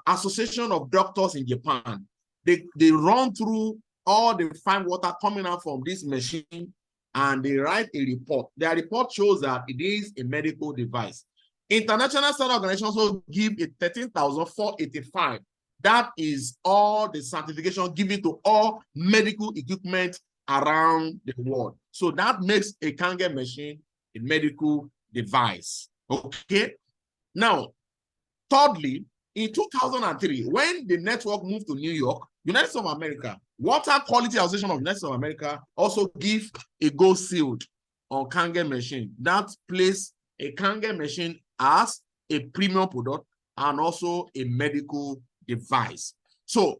association of doctors in Japan. They run through all the fine water coming out from this machine and they write a report. Their report shows that it is a medical device. International Standard Organization also give it 13,485. That is all the certification given to all medical equipment around the world. So that makes a Kangen machine a medical device. Okay. Now, thirdly, in 2003, when the network moved to New York, United States of America, Water Quality Association of United States of America also give a gold seal on Kangen machine. That place a Kangen machine as a premium product and also a medical device. So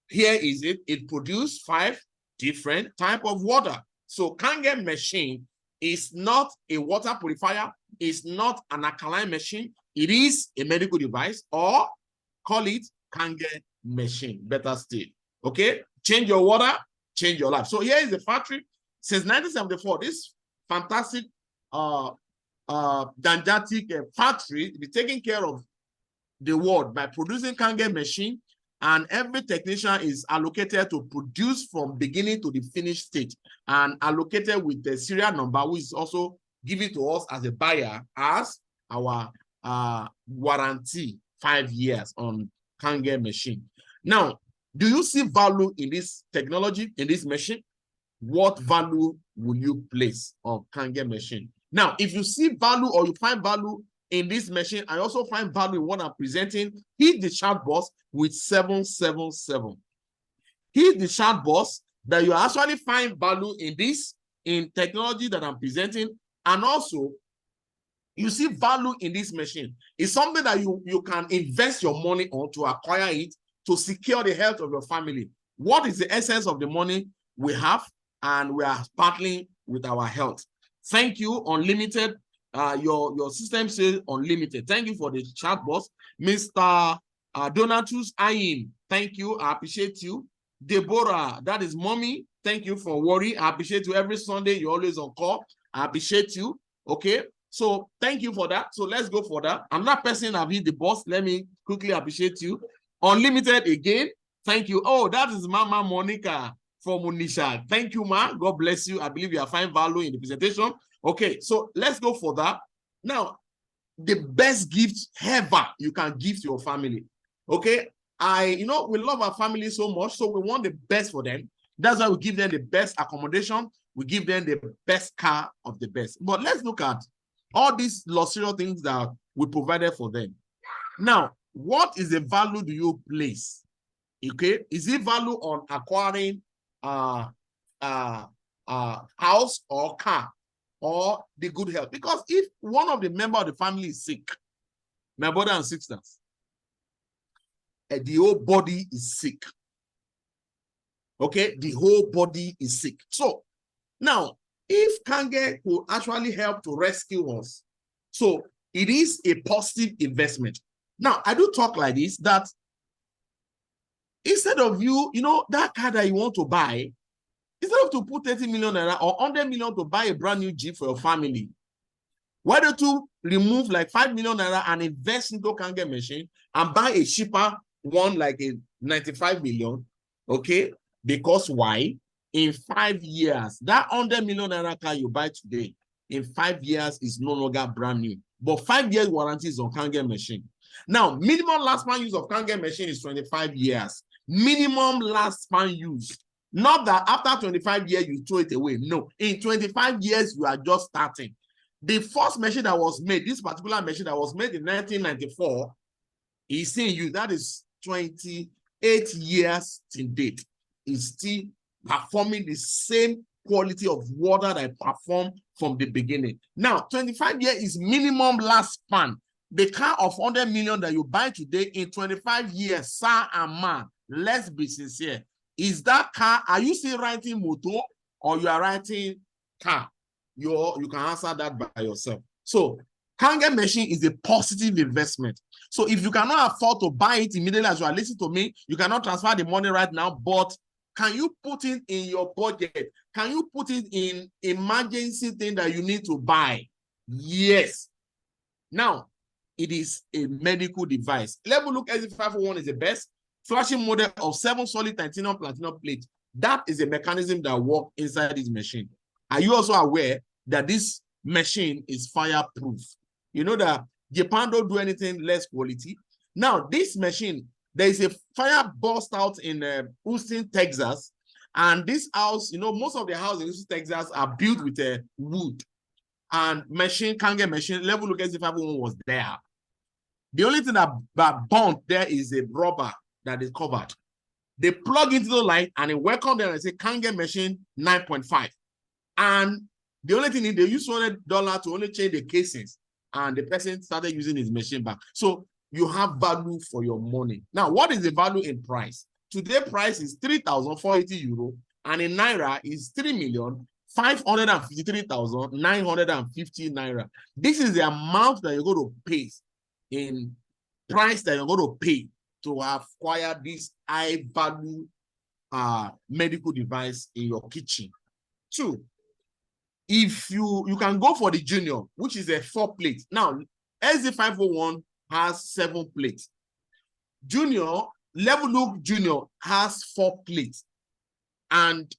here is it. It produced 5 different types of water. So Kangen machine is not a water purifier. It's not an alkaline machine. It is a medical device, or call it Kangen machine, better still. Okay, change your water, change your life. So here is the factory. Since 1974, this fantastic gigantic factory be taking care of the world by producing Kangen machine, and every technician is allocated to produce from beginning to the finished state and allocated with the serial number, which is also given to us as a buyer as our warranty 5 years on Kangen machine. Now, do you see value in this technology, in this machine? What value will you place on Kangen machine? Now, if you see value or you find value in this machine, I also find value in what I'm presenting. Hit the chat box with 777. Hit the chat box that you actually find value in this, in technology that I'm presenting, and also you see value in this machine. It's something that you can invest your money on to acquire it, to secure the health of your family. What is the essence of the money we have? And we are battling with our health. Thank you, Unlimited. Your system says Unlimited. Thank you for the chat box. Mr. Donatus Ayin, thank you. I appreciate you. Deborah, that is mommy. Thank you for worry. I appreciate you. Every Sunday, you're always on call. I appreciate you. Okay. So thank you for that. So let's go for that. Another person I've hit the boss. Let me quickly appreciate you. Unlimited again. Thank you. Oh, that is Mama Monica from Unisha. Thank you, ma. God bless you. I believe you are finding value in the presentation. Okay, so let's go for that. Now, the best gift ever you can give to your family. Okay, we love our family so much, so we want the best for them. That's why we give them the best accommodation. We give them the best car of the best. But let's look at all these luxurious things that we provided for them. Now, what is the value do you place? Okay, is it value on acquiring house or car or the good health? Because if one of the members of the family is sick, my brother and sisters, the whole body is sick. Okay, the whole body is sick. So now, if Kangen could actually help to rescue us, so it is a positive investment. Now, I do talk like this, that instead of you, that car that you want to buy, instead of to put 30 million naira or 100 million to buy a brand new Jeep for your family, why don't you remove like 5 million naira and invest into Kangen machine and buy a cheaper one like a 95 million, okay? Because why? In 5 years, that 100 million naira car you buy today, in 5 years is no longer brand new. But 5 years warranty is on Kangen machine. Now, minimum lifespan use of Kangen machine is 25 years. Minimum lifespan use. Not that after 25 years, you throw it away. No, in 25 years, you are just starting. The first machine that was made, this particular machine that was made in 1994, is still in use. That is 28 years to date. It's still performing the same quality of water that it performed from the beginning. Now, 25 years is minimum lifespan. The car of 100 million that you buy today, in 25 years, sir and man, let's be sincere. Is that car, are you still writing motor or you are writing car? You can answer that by yourself. So Kangen machine is a positive investment. So if you cannot afford to buy it immediately as you are listening to me, you cannot transfer the money right now, but Can you put it in your budget? Can you put it in emergency thing that you need to buy? Yes. Now, it is a medical device. Level Look SC501 is the best flashing model of 7 solid titanium platinum plate. That is a mechanism that works inside this machine. Are you also aware that this machine is fireproof? You know that Japan don't do anything less quality. Now, this machine, there is a fire burst out in Houston, Texas. And this house, you know, most of the houses in Houston, Texas are built with wood. And machine, Kangen machine, Level Look SC501 was there. The only thing that burnt there is a rubber that is covered. They plug into the light and they welcome them and say Kangen machine 9.5. And the only thing they use $100 to only change the casings, and the person started using his machine back. So you have value for your money. Now, what is the value in price? Today price is 3,480 euro, and in naira is 3,553,950 naira. This is the amount that you're going to pay in price that you're going to pay to acquire this high value medical device in your kitchen. 2, if you can go for the junior, which is a 4 plate. Now, SC501 has 7 plates. Junior, Level Look Junior has 4 plates, and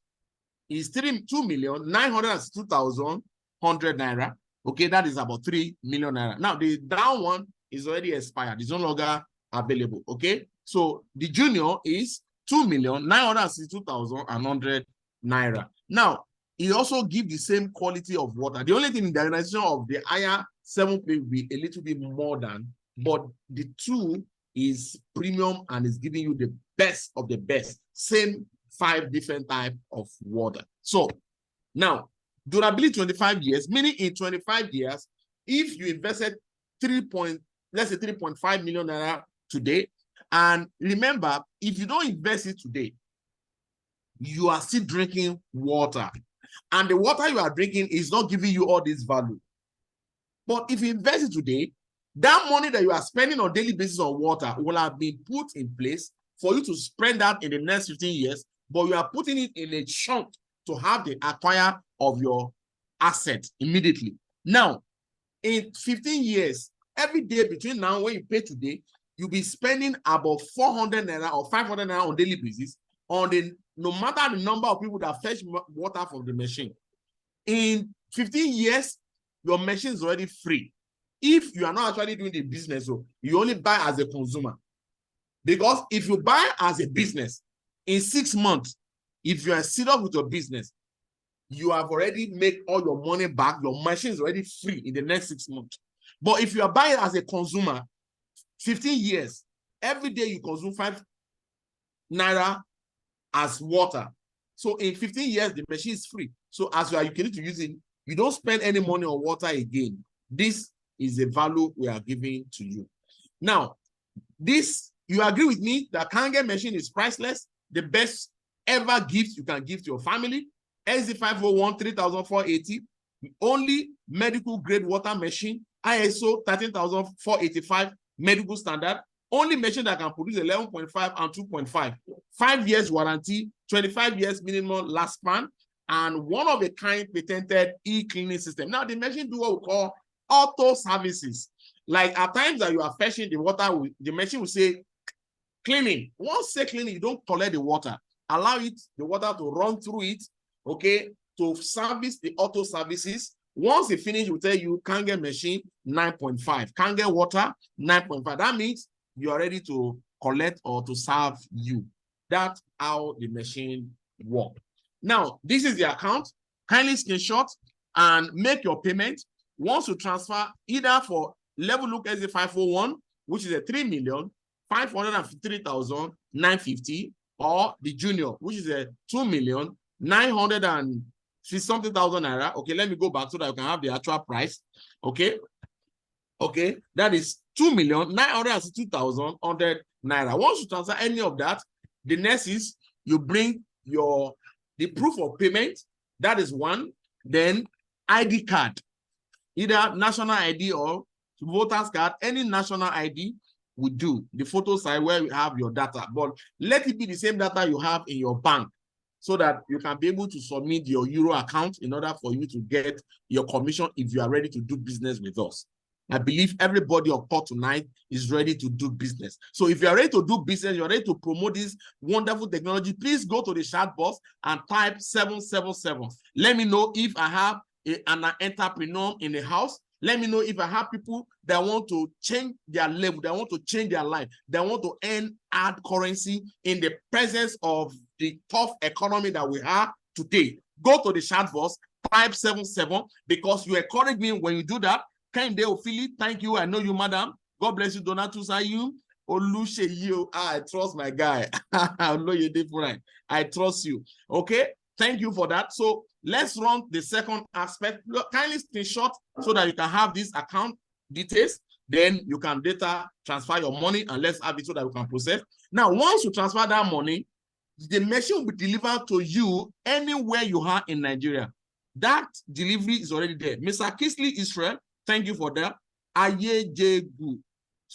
is 2,962,100 naira. Okay, that is about 3 million naira. Now, the down one is already expired. It's no longer available. Okay, so the junior is 2,962,100 naira. Now, it also gives the same quality of water. The only thing, the organization of the higher 7 plate will be a little bit more than, but the 2 is premium and is giving you the best of the best. Same 5 different types of water. So now, durability 25 years, meaning in 25 years, if you invested 3.5 million naira today, and remember, if you don't invest it today, you are still drinking water. And the water you are drinking is not giving you all this value. But if you invest it today, that money that you are spending on daily basis on water will have been put in place for you to spend that in the next 15 years, but you are putting it in a chunk to have the acquire of your asset immediately. Now, in 15 years, every day between now and when you pay today, you'll be spending about 400 naira or 500 naira on daily basis on the, no matter the number of people that fetch water from the machine. In 15 years, your machine is already free. If you are not actually doing the business, so you only buy as a consumer. Because if you buy as a business, in 6 months, if you are serious with your business, you have already made all your money back. Your machine is already free in the next 6 months. But if you are buying as a consumer, 15 years, every day you consume 5 naira as water. So in 15 years, the machine is free. So as you are continuing to use it, you don't spend any money on water again. This is the value we are giving to you. Now, this, you agree with me that Kangen machine is priceless, the best ever gift you can give to your family. SC501 3,480, only medical grade water machine, ISO 13,485 medical standard, only machine that can produce 11.5 and 2.5, 5 years warranty, 25 years minimum lifespan, and one of a kind patented e-cleaning system. Now, the machine do what we call auto services. Like at times that you are fetching the water, the machine will say cleaning. Once say cleaning, you don't collect the water. Allow it, the water to run through it, okay, to service the auto services. Once it finishes, it will tell you Kangen machine 9.5, Kangen water 9.5. That means you are ready to collect or to serve you. That's how the machine works. Now, this is the account. Kindly screenshot and make your payment. Once you transfer either for Level Look SC501, which is a 3,553,950, or the junior, which is a 2,960,000 naira. Okay, let me go back so that you can have the actual price. Okay, okay, that is 2,962,100 naira. Once you transfer any of that, the next is you bring the proof of payment. That is one. Then ID card, either national ID or voter's card. Any national ID we do. The photo side where you have your data, but let it be the same data you have in your bank. so that you can be able to submit your Euro account in order for you to get your commission if you are ready to do business with us. I believe everybody on call tonight is ready to do business. So if you are ready to do business, you're ready to promote this wonderful technology, please go to the chat box and type 777. Let me know if I have an entrepreneur in the house. Let me know if I have people that want to change their level, that want to change their life, that want to earn hard currency in the presence of the tough economy that we have today. Go to the chat box, type 77, because you encourage me when you do that. Kende Ophili, thank you. I know you, madam. God bless you. Donatus, are you? Oluseyi, I trust my guy. I know you're different. I trust you. Okay, thank you for that. So let's run the second aspect. Look, kindly screenshot so that you can have this account details. Then you can data transfer your money, and let's have it so that we can process. Now, once you transfer that money, the machine will be delivered to you anywhere you are in Nigeria. That delivery is already there. Mr. Kisley Israel, thank you for that. Ayejegu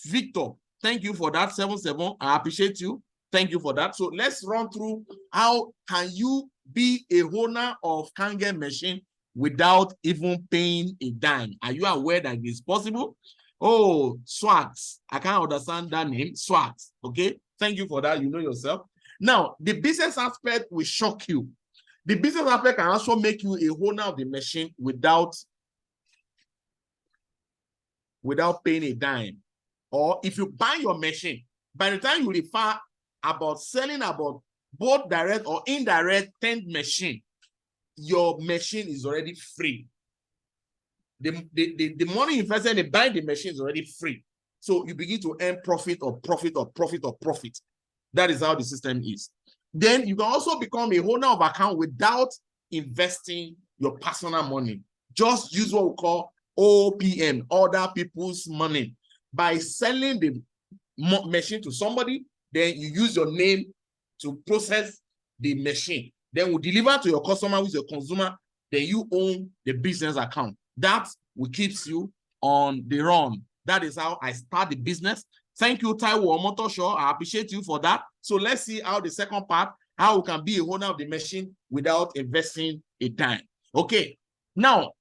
Victor, thank you for that. 77, I appreciate you. Thank you for that. So let's run through how can you be a owner of Kangen machine without even paying a dime. Are you aware that it is possible? Oh, Swags. I can't understand that name. Swags. Okay. Thank you for that. You know yourself. Now, the business aspect will shock you. The business aspect can also make you a owner of the machine without paying a dime. Or if you buy your machine, by the time you refer about selling about both direct or indirect 10 machine, your machine is already free. The money invested in buying the machine is already free. So you begin to earn profit or profit or profit or profit. That is how the system is. Then you can also become a owner of account without investing your personal money. Just use what we call OPM, other people's money. By selling the machine to somebody, then you use your name to process the machine. Then we deliver to your customer, who is your consumer, then you own the business account. That will keep you on the run. That is how I start the business. Thank you, Taiwo Omotosho. I appreciate you for that. So let's see how the second part, how we can be a owner of the machine without investing a dime. Okay. Now,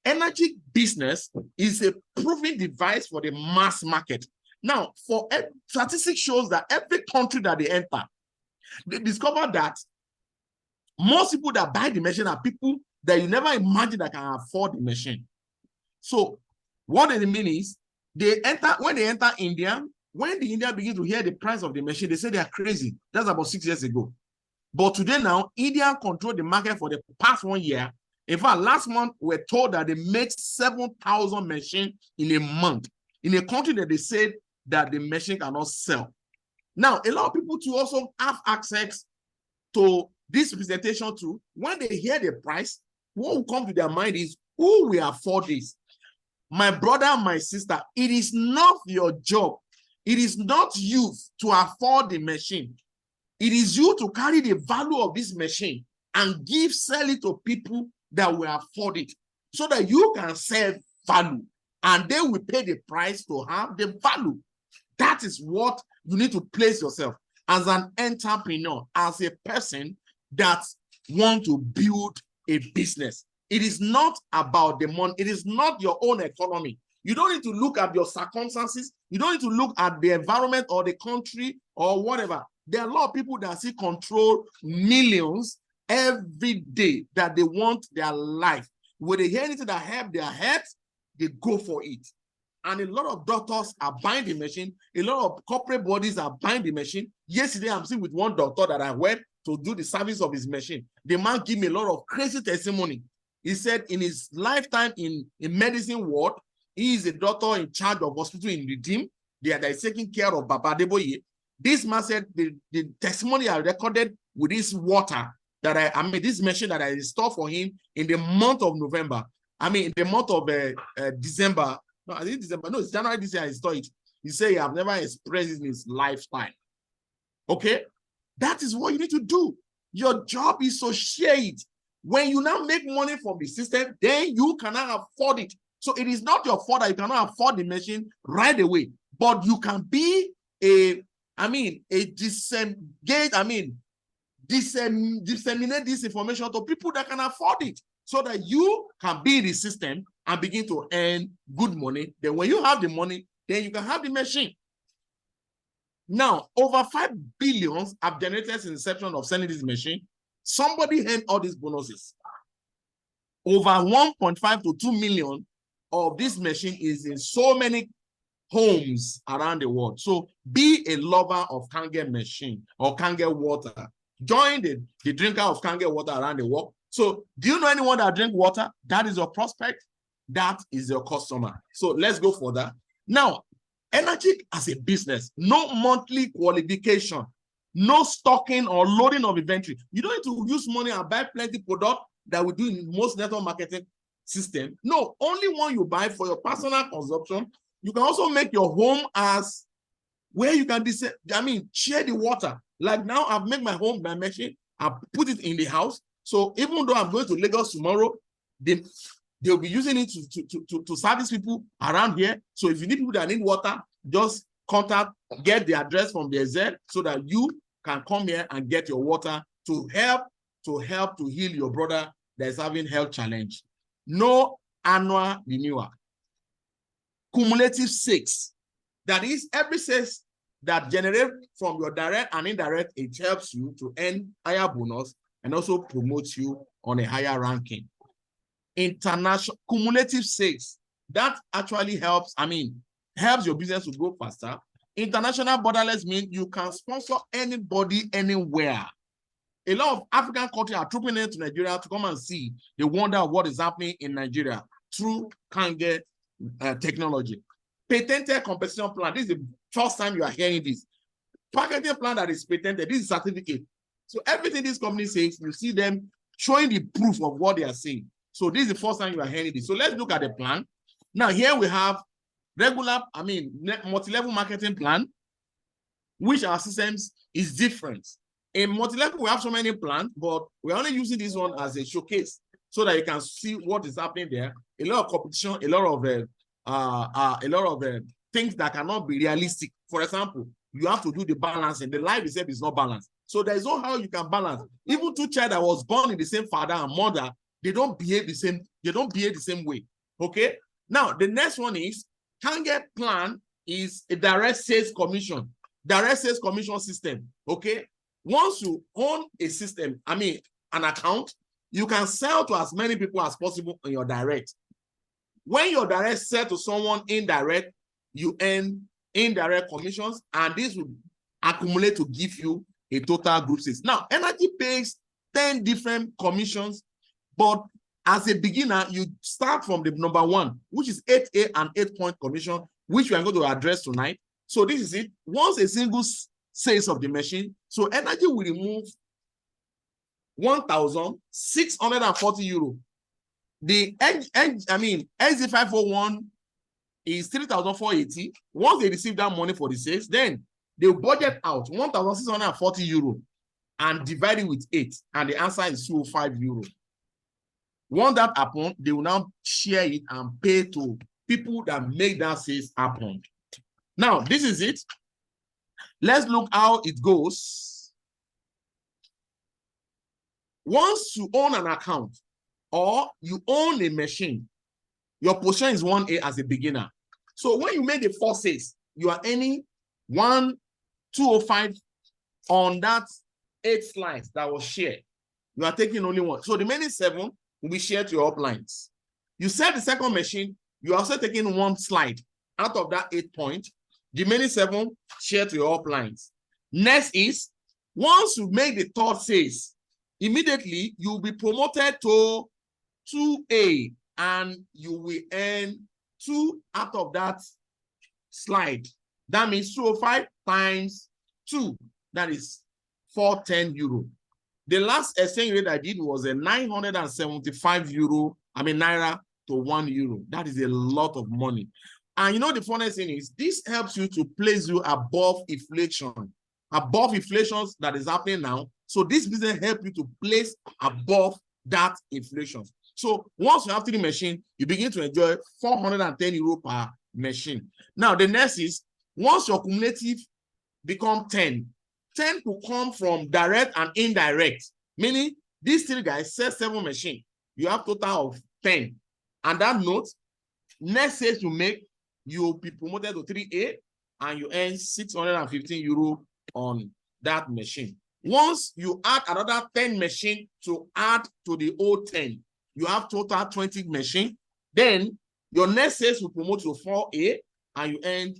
Enagic business is a proven device for the mass market. Now, for statistics shows that every country that they enter, they discover that most people that buy the machine are people that you never imagine that can afford the machine. So what they mean is when they enter India, when the Indian begin to hear the price of the machine, they say they are crazy. That's about 6 years ago. But today now, India control the market for the past 1 year. In fact, last month, we're told that they make 7,000 machines in a month in a country that they said that the machine cannot sell. Now, a lot of people to also have access to this presentation too. When they hear the price, what will come to their mind is, who will afford this? My brother and my sister, it is not your job. It is not you to afford the machine. It is you to carry the value of this machine and sell it to people that will afford it, so that you can sell value and they will pay the price to have the value. That is what you need to place yourself as an entrepreneur, as a person that wants to build a business. It is not about the money. It is not your own economy. You don't need to look at your circumstances. You don't need to look at the environment or the country or whatever. There are a lot of people that see control millions every day that they want their life. When they hear anything that help their heads, they go for it. And a lot of doctors are buying the machine. A lot of corporate bodies are buying the machine. Yesterday, I'm sitting with one doctor that I went to do the service of his machine. The man gave me a lot of crazy testimony. He said in his lifetime in medicine world, he is a doctor in charge of hospital in Redeem. That is taking care of Baba Deboye. This man said the testimony I recorded with this water that this machine that I installed for him in the month of November. In the month of December. No, I think December. No, it's January this year I installed it. He said he have never expressed it in his lifetime. Okay? That is what you need to do. Your job is to share it. When you now make money from the system, then you cannot afford it. So it is not your fault that you cannot afford the machine right away. But you can be a disengaged, disseminate this information to people that can afford it, so that you can be in the system and begin to earn good money. Then when you have the money, then you can have the machine. Now, over 5 billion have generated since inception of selling this machine. Somebody earned all these bonuses. Over 1.5 to 2 million of this machine is in so many homes around the world. So be a lover of Kangen machine or Kangen water. Join the drinker of Kangen water around the world. So do you know anyone that drink water? That is your prospect. That is your customer. So let's go for that. Now, Enagic as a business, no monthly qualification, no stocking or loading of inventory. You don't need to use money and buy plenty product that we do in most network marketing system. No, only one you buy for your personal consumption. You can also make your home as where you can share the water. Like now, I've made my home by machine. I put it in the house. So even though I'm going to Lagos tomorrow, they'll be using it to service people around here. So if you need people that need water, just get the address from the Z so that you can come here and get your water to help to heal your brother that is having health challenge. No annual renewal. Cumulative sales. That is, every sales that generate from your direct and indirect, it helps you to earn higher bonus and also promotes you on a higher ranking. International cumulative sales, that actually helps your business to grow faster. International borderless means you can sponsor anybody anywhere. A lot of African countries are trooping into Nigeria to come and see the wonder of what is happening in Nigeria through Kangen technology. Patented compensation plan. This is the first time you are hearing this. Packaging plan that is patented. This is certificate. So everything this company says, you see them showing the proof of what they are saying. So this is the first time you are hearing this. So let's look at the plan. Now here we have regular, multi-level marketing plan, which our systems is different. In multi-level, we have so many plans, but we're only using this one as a showcase so that you can see what is happening there. A lot of competition, a lot of things that cannot be realistic. For example, you have to do the balancing. The life itself is not balanced. So there is no how you can balance. Even two children that was born in the same father and mother, they don't behave the same. They don't behave the same way. Okay. Now the next one is Kangen plan is a direct sales commission system. Okay. Once you own a system, an account, you can sell to as many people as possible on your direct. When your direct sell to someone indirect, you earn indirect commissions, and this will accumulate to give you a total group sales. Now, Enagic pays 10 different commissions, but as a beginner, you start from the number 1, which is 8A and 8-point commission, which we are going to address tonight. So this is it. Once a single sales of the machine, so Enagic will remove 1,640 euro. The XZ501 is 3,480. Once they receive that money for the sales, then they will budget out 1,640 euro and divide it with 8, and the answer is 205 euro. Once that happens, they will now share it and pay to people that make that sales happen. Now, this is it. Let's look how it goes. Once you own an account or you own a machine, your position is 1A as a beginner. So when you make the 4 sales, you are earning 1,205 on that 8 slides that was shared. You are taking only 1. So the remaining 7 will be shared to your uplines. You sell the second machine, you are also taking 1 slide out of that 8 point. The remaining 7 shared to your uplines. Next is, once you make the 3rd sales, immediately you will be promoted to 2A, and you will earn 2 out of that slide. That means 205 times 2. That is 410 euro. The last exchange rate I did was a 975 euro, naira to 1 euro. That is a lot of money. And you know, the funniest thing is, this helps you to place you above inflation that is happening now. So this business helps you to place above that inflation. So once you have 3 machines, you begin to enjoy 410 euro per machine. Now, the next is, once your cumulative become 10, 10 could come from direct and indirect, meaning these three guys sell 7 machines. You have total of 10. And that note, next sales you make, you'll be promoted to 3A and you earn 615 euro on that machine. Once you add another 10 machine to add to the old 10, you have total 20 machine. Then your next sales will promote to 4A and you earn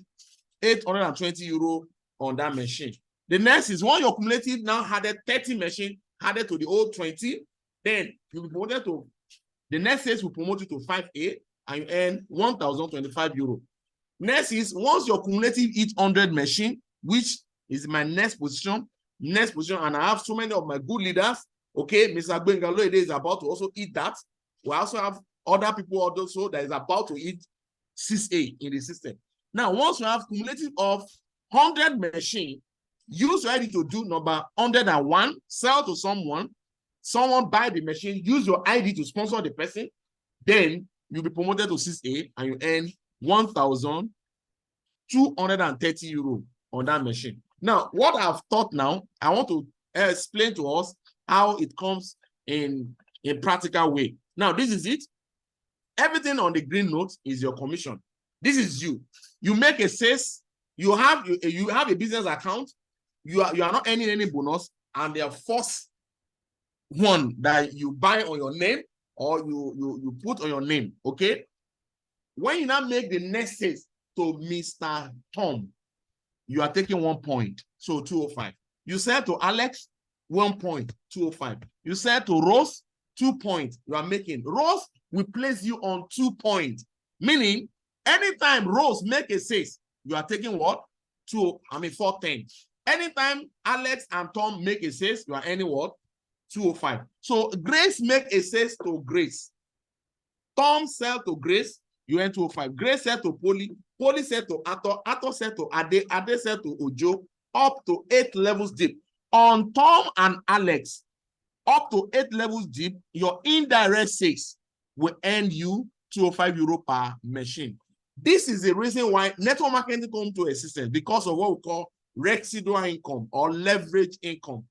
820 euro on that machine. The next is when your cumulative now added 30 machine added to the old 20, then you'll be promoted to the next sales will promote you to 5A and you earn 1,025 euro. Next is once your cumulative hit 100 machine, which is my next position, and I have so many of my good leaders. Okay, Mr. Bengalo is about to also eat that. We also have other people also that is about to eat 6A in the system. Now, once you have cumulative of 100 machine, use your ID to do number 101, sell to someone buy the machine, use your ID to sponsor the person, then you'll be promoted to 6A and you earn 1,230 euro on that machine. Now, what I've taught now, I want to explain to us how it comes in a practical way. Now, this is it. Everything on the green note is your commission. This is you. You make a sales, you have a business account, you are not earning any bonus, and the first one that you buy on your name or you put on your name, okay? When you now make the next sales to Mr. Tom, you are taking 1 point, so 205. You sell to Alex, 1 point, 205. You sell to Rose, 2 points. You are making. Rose will place you on 2 points, meaning anytime Rose make a sales, you are taking what? 410. Anytime Alex and Tom make a sales, you are earning what? 205. So Grace make a sales to Grace. Tom sell to Grace, you earn 205. Grace sell to Polly sell to Ato sell to Ade sell to Ojo, up to 8 levels deep. On Tom and Alex, up to 8 levels deep, your indirect sales will earn you 205 euro per machine. This is the reason why network marketing comes to a system, because of what we call residual income or leverage income.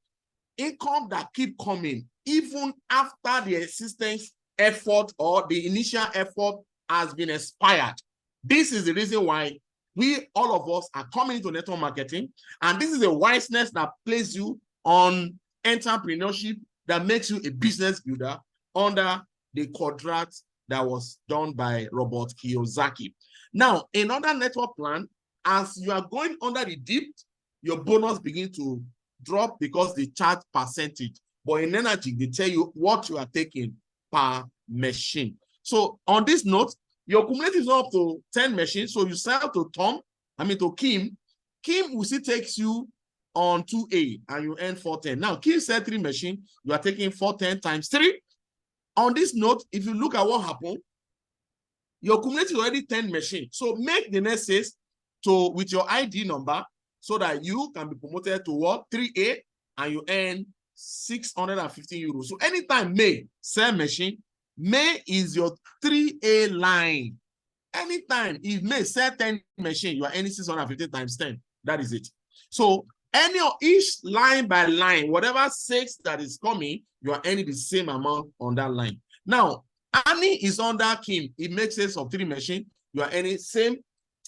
Income that keep coming even after the existence effort or the initial effort has been expired. This is the reason why all of us are coming into network marketing, and this is a wiseness that places you on entrepreneurship, that makes you a business builder under the quadrant that was done by Robert Kiyosaki. Now, another network plan, as you are going under the dip, your bonus begins to drop because they charge percentage. But in Enagic, they tell you what you are taking per machine. So on this note, your cumulative is up to 10 machines. So you sell to Kim. Kim will still takes you on 2A and you earn 410. Now, Kim sell 3 machines, you are taking 410 times 3. On this note, if you look at what happened, your cumulative is already 10 machines. So make the next sales with your ID number, so that you can be promoted to what? 3A and you earn 615 euros. So anytime May sell machine, May is your 3A line. Anytime if May sell 10 machine, you are earning 650 times 10. That is it. So each line by line, whatever sales that is coming, you are earning the same amount on that line. Now, Annie is under Kim. It makes sales of 3 machine. You are earning same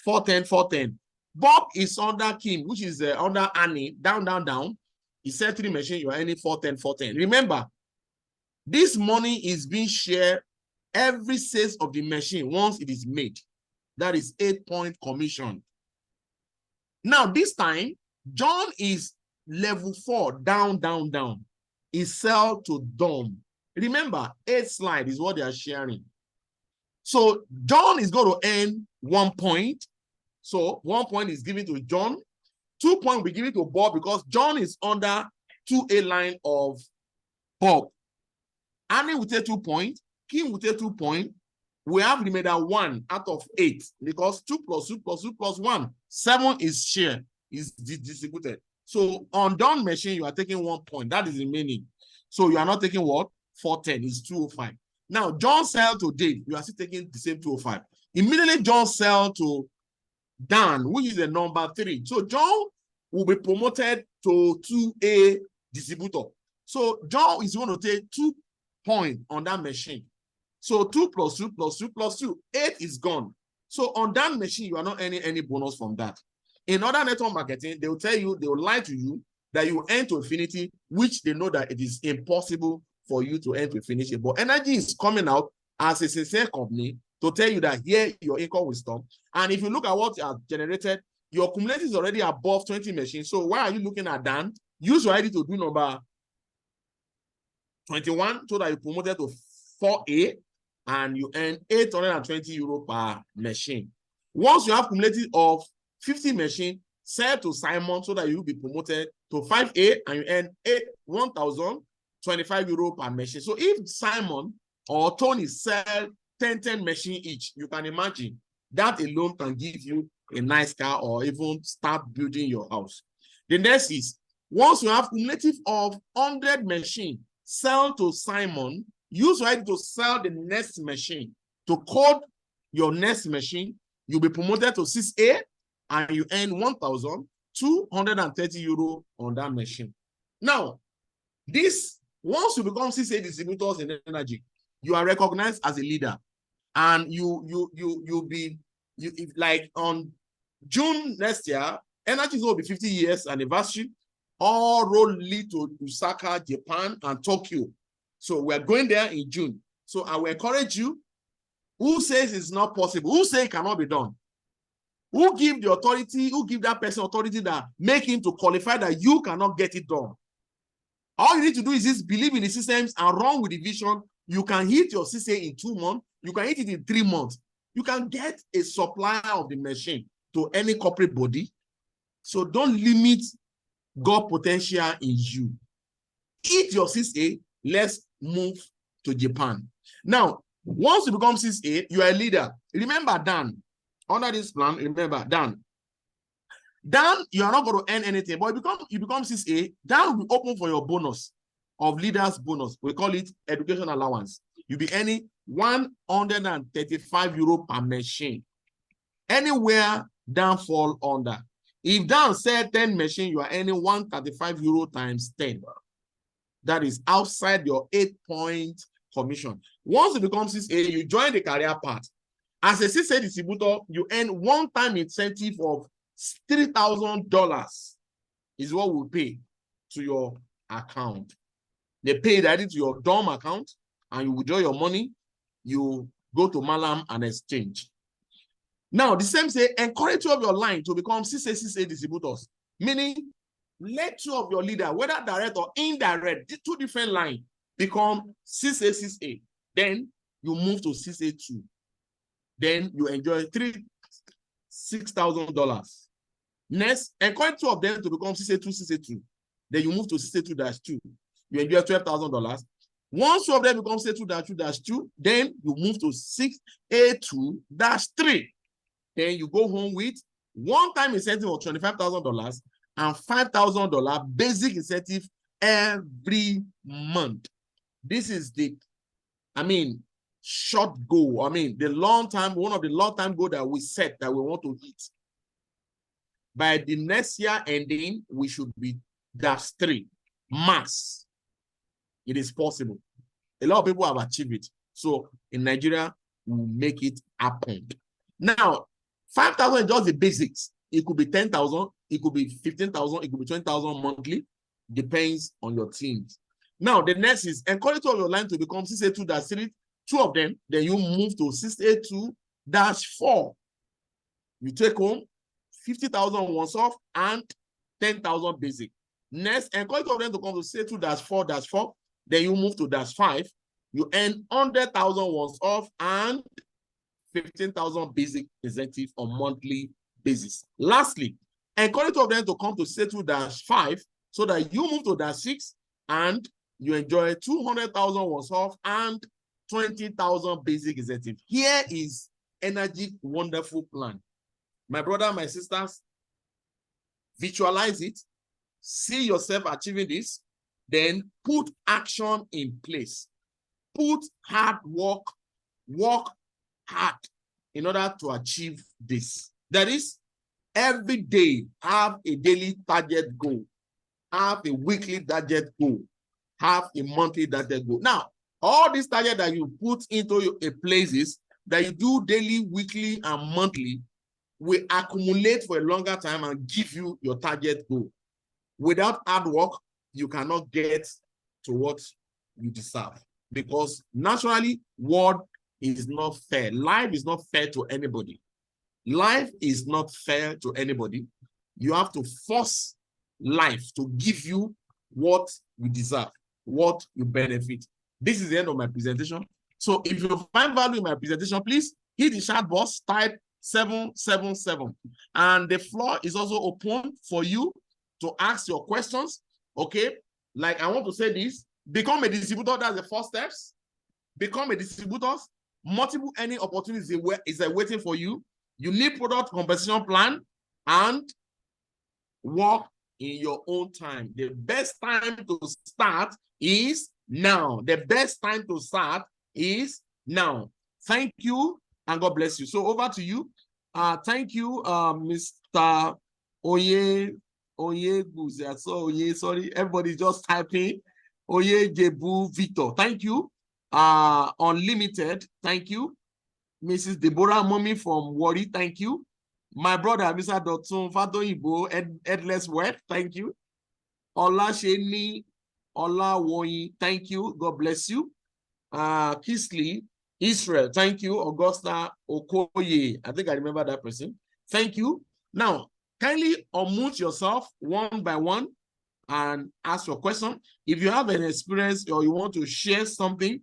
410, 410. Bob is under Kim, which is under Annie, down. He said 3 machine, you are earning 410, 410. Remember, this money is being shared every sales of the machine once it is made. That is 8-point commission. Now, this time, John is level 4, down. He sell to Dom. Remember, 8 slide is what they are sharing. So John is going to earn 1 point. So 1 point is given to John. 2 points will be given to Bob because John is under 2A line of Bob. Annie will take 2 points. Kim will take 2 points. We have remainder 1 out of 8 because 2 plus 2 plus 2 plus 1. 7 is share, is distributed. So on John machine, you are taking 1 point. That is remaining. So you are not taking what? 410 is 205. Now, John sell to Dave. You are still taking the same 205. Immediately, John sell to Dan, which is the number 3. So John will be promoted to 2A distributor. So John is going to take 2 points on that machine. So 2 plus 2 plus 2 plus 2, 8 is gone. So on that machine, you are not earning any bonus from that. In other network marketing, they will tell you, they will lie to you that you earn to infinity, which they know that it is impossible for you to earn to infinity. But Enagic is coming out as a sincere company to tell you that here your income will stop. And if you look at what you have generated, your cumulative is already above 20 machines. So why are you looking at Dan? Use your ID to do number 21 so that you promoted to 4A and you earn 820 euro per machine. Once you have cumulative of 50 machines, sell to Simon so that you will be promoted to 5A and you earn 1,025 euro per machine. So if Simon or Tony sell 10 machines each, you can imagine that alone can give you a nice car or even start building your house. The next is, once you have cumulative of 100 machines, sell to Simon, use your ID to sell the next machine. To code your next machine, you'll be promoted to 6A and you earn 1,230 euro on that machine. Now, this, once you become 6A distributors in Enagic, you are recognized as a leader. And you'll be like on June next year, Enagic will be 50 years anniversary. All road lead to Osaka, Japan, and Tokyo. So we're going there in June. So I will encourage you. Who says it's not possible? Who says it cannot be done? Who give the authority? Who give that person authority that make him to qualify that you cannot get it done? All you need to do is just believe in the systems and run with the vision. You can hit your CCA in 2 months. You can hit it in 3 months. You can get a supplier of the machine to any corporate body. So don't limit God potential in you. Hit your 6A, let's move to Japan. Now, once you become 6A, you are a leader. Remember Dan, under this plan, remember Dan. Dan, you are not going to earn anything, but you become 6A, Dan will be open for your bonus of leaders bonus. We call it education allowance. You'll be earning 135 euro per machine. Anywhere Dan fall under. If Dan said 10 machine, you are earning 135 euro times 10. That is outside your 8-point commission. Once you become 6A, you join the career path. As a 6A distributor, you earn one-time incentive of $3,000 is what we pay to your account. They pay directly to your dorm account and you withdraw your money. You go to Malam and exchange. Now, the same say, encourage 2 of your line to become 6A distributors, meaning let 2 of your leader, whether direct or indirect, 2 different lines, become 6A. Then you move to 6A2. Then you enjoy $6,000. Next, encourage 2 of them to become 6A2. Then you move to 6A2-2. You enjoy $12,000. Once 2 of them become 6A2-2, then you move to 6A2-3. Then you go home with one-time incentive of $25,000 and $5,000 basic incentive every month. This is the, short goal. The long time, one of the long time goal that we set that we want to hit. By the next year ending, we should be -3 max. It is possible. A lot of people have achieved it. So in Nigeria, we will make it happen. Now, 5,000 is just the basics. It could be 10,000, it could be 15,000, it could be 20,000 monthly. Depends on your teams. Now, the next is encourage 2 of your line to become 6A2-3, 2 of them, then you move to 6A2-4. You take home 50,000 once off and 10,000 basic. Next, encourage 2 of them to come to 6A2-4, then you move to -5. You earn 100,000 once off and 15,000 basic incentive on monthly basis. Lastly, encourage 2 of them to come to 6A2-5 so that you move to -6 and you enjoy 200,000 once off and 20,000 basic incentive. Here is Enagic wonderful plan. My brother, my sisters, visualize it, see yourself achieving this, then put action in place. Put hard work hard in order to achieve this. That is, Every day, have a daily target goal. Have a weekly target goal. Have a monthly target goal. Now, all these targets that you put into a places that you do daily, weekly, and monthly will accumulate for a longer time and give you your target goal. Without hard work, you cannot get to what you deserve, because naturally, world is not fair. Life is not fair to anybody. Life is not fair to anybody. You have to force life to give you what you deserve, what you benefit. This is the end of my presentation. So if you find value in my presentation, please hit the chat box, type 777. And the floor is also open for you to ask your questions. Okay, like I want to say this: become a distributor. That's the first steps. Become a distributor. Multiple earning opportunities is waiting for you. You need product compensation plan and work in your own time. The best time to start is now. The best time to start is now. Thank you, and God bless you. So over to you. Thank you, Mr. Oye Guzi. So Oye, sorry, everybody's just typing. Oye Jebu Victor. Thank you. Unlimited. Thank you. Mrs. Deborah Mommy from Wari, thank you. My brother, Mr. Dotun Fatoyibo, Headless Word, thank you. Ola Sheni, Ola Woyi, thank you. God bless you. Kisley, Israel, thank you. Augusta Okoye, I think I remember that person. Thank you. Now, kindly unmute yourself one by one and ask your question. If you have an experience or you want to share something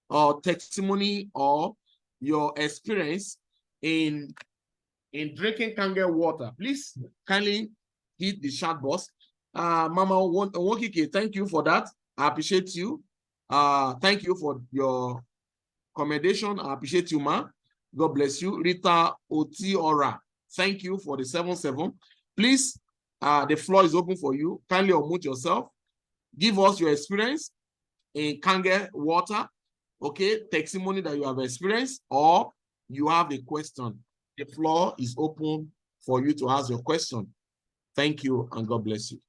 or testimony or your experience in drinking Kangen water, please kindly hit the chat box. Mama Wokike, thank you for that. I appreciate you. Thank you for your commendation. I appreciate you, ma. God bless you. Rita Otiora, thank you for the 77. Please, the floor is open for you. Kindly unmute yourself. Give us your experience in Kangen water. Okay, testimony that you have experienced, or you have a question. The floor is open for you to ask your question. Thank you, and God bless you.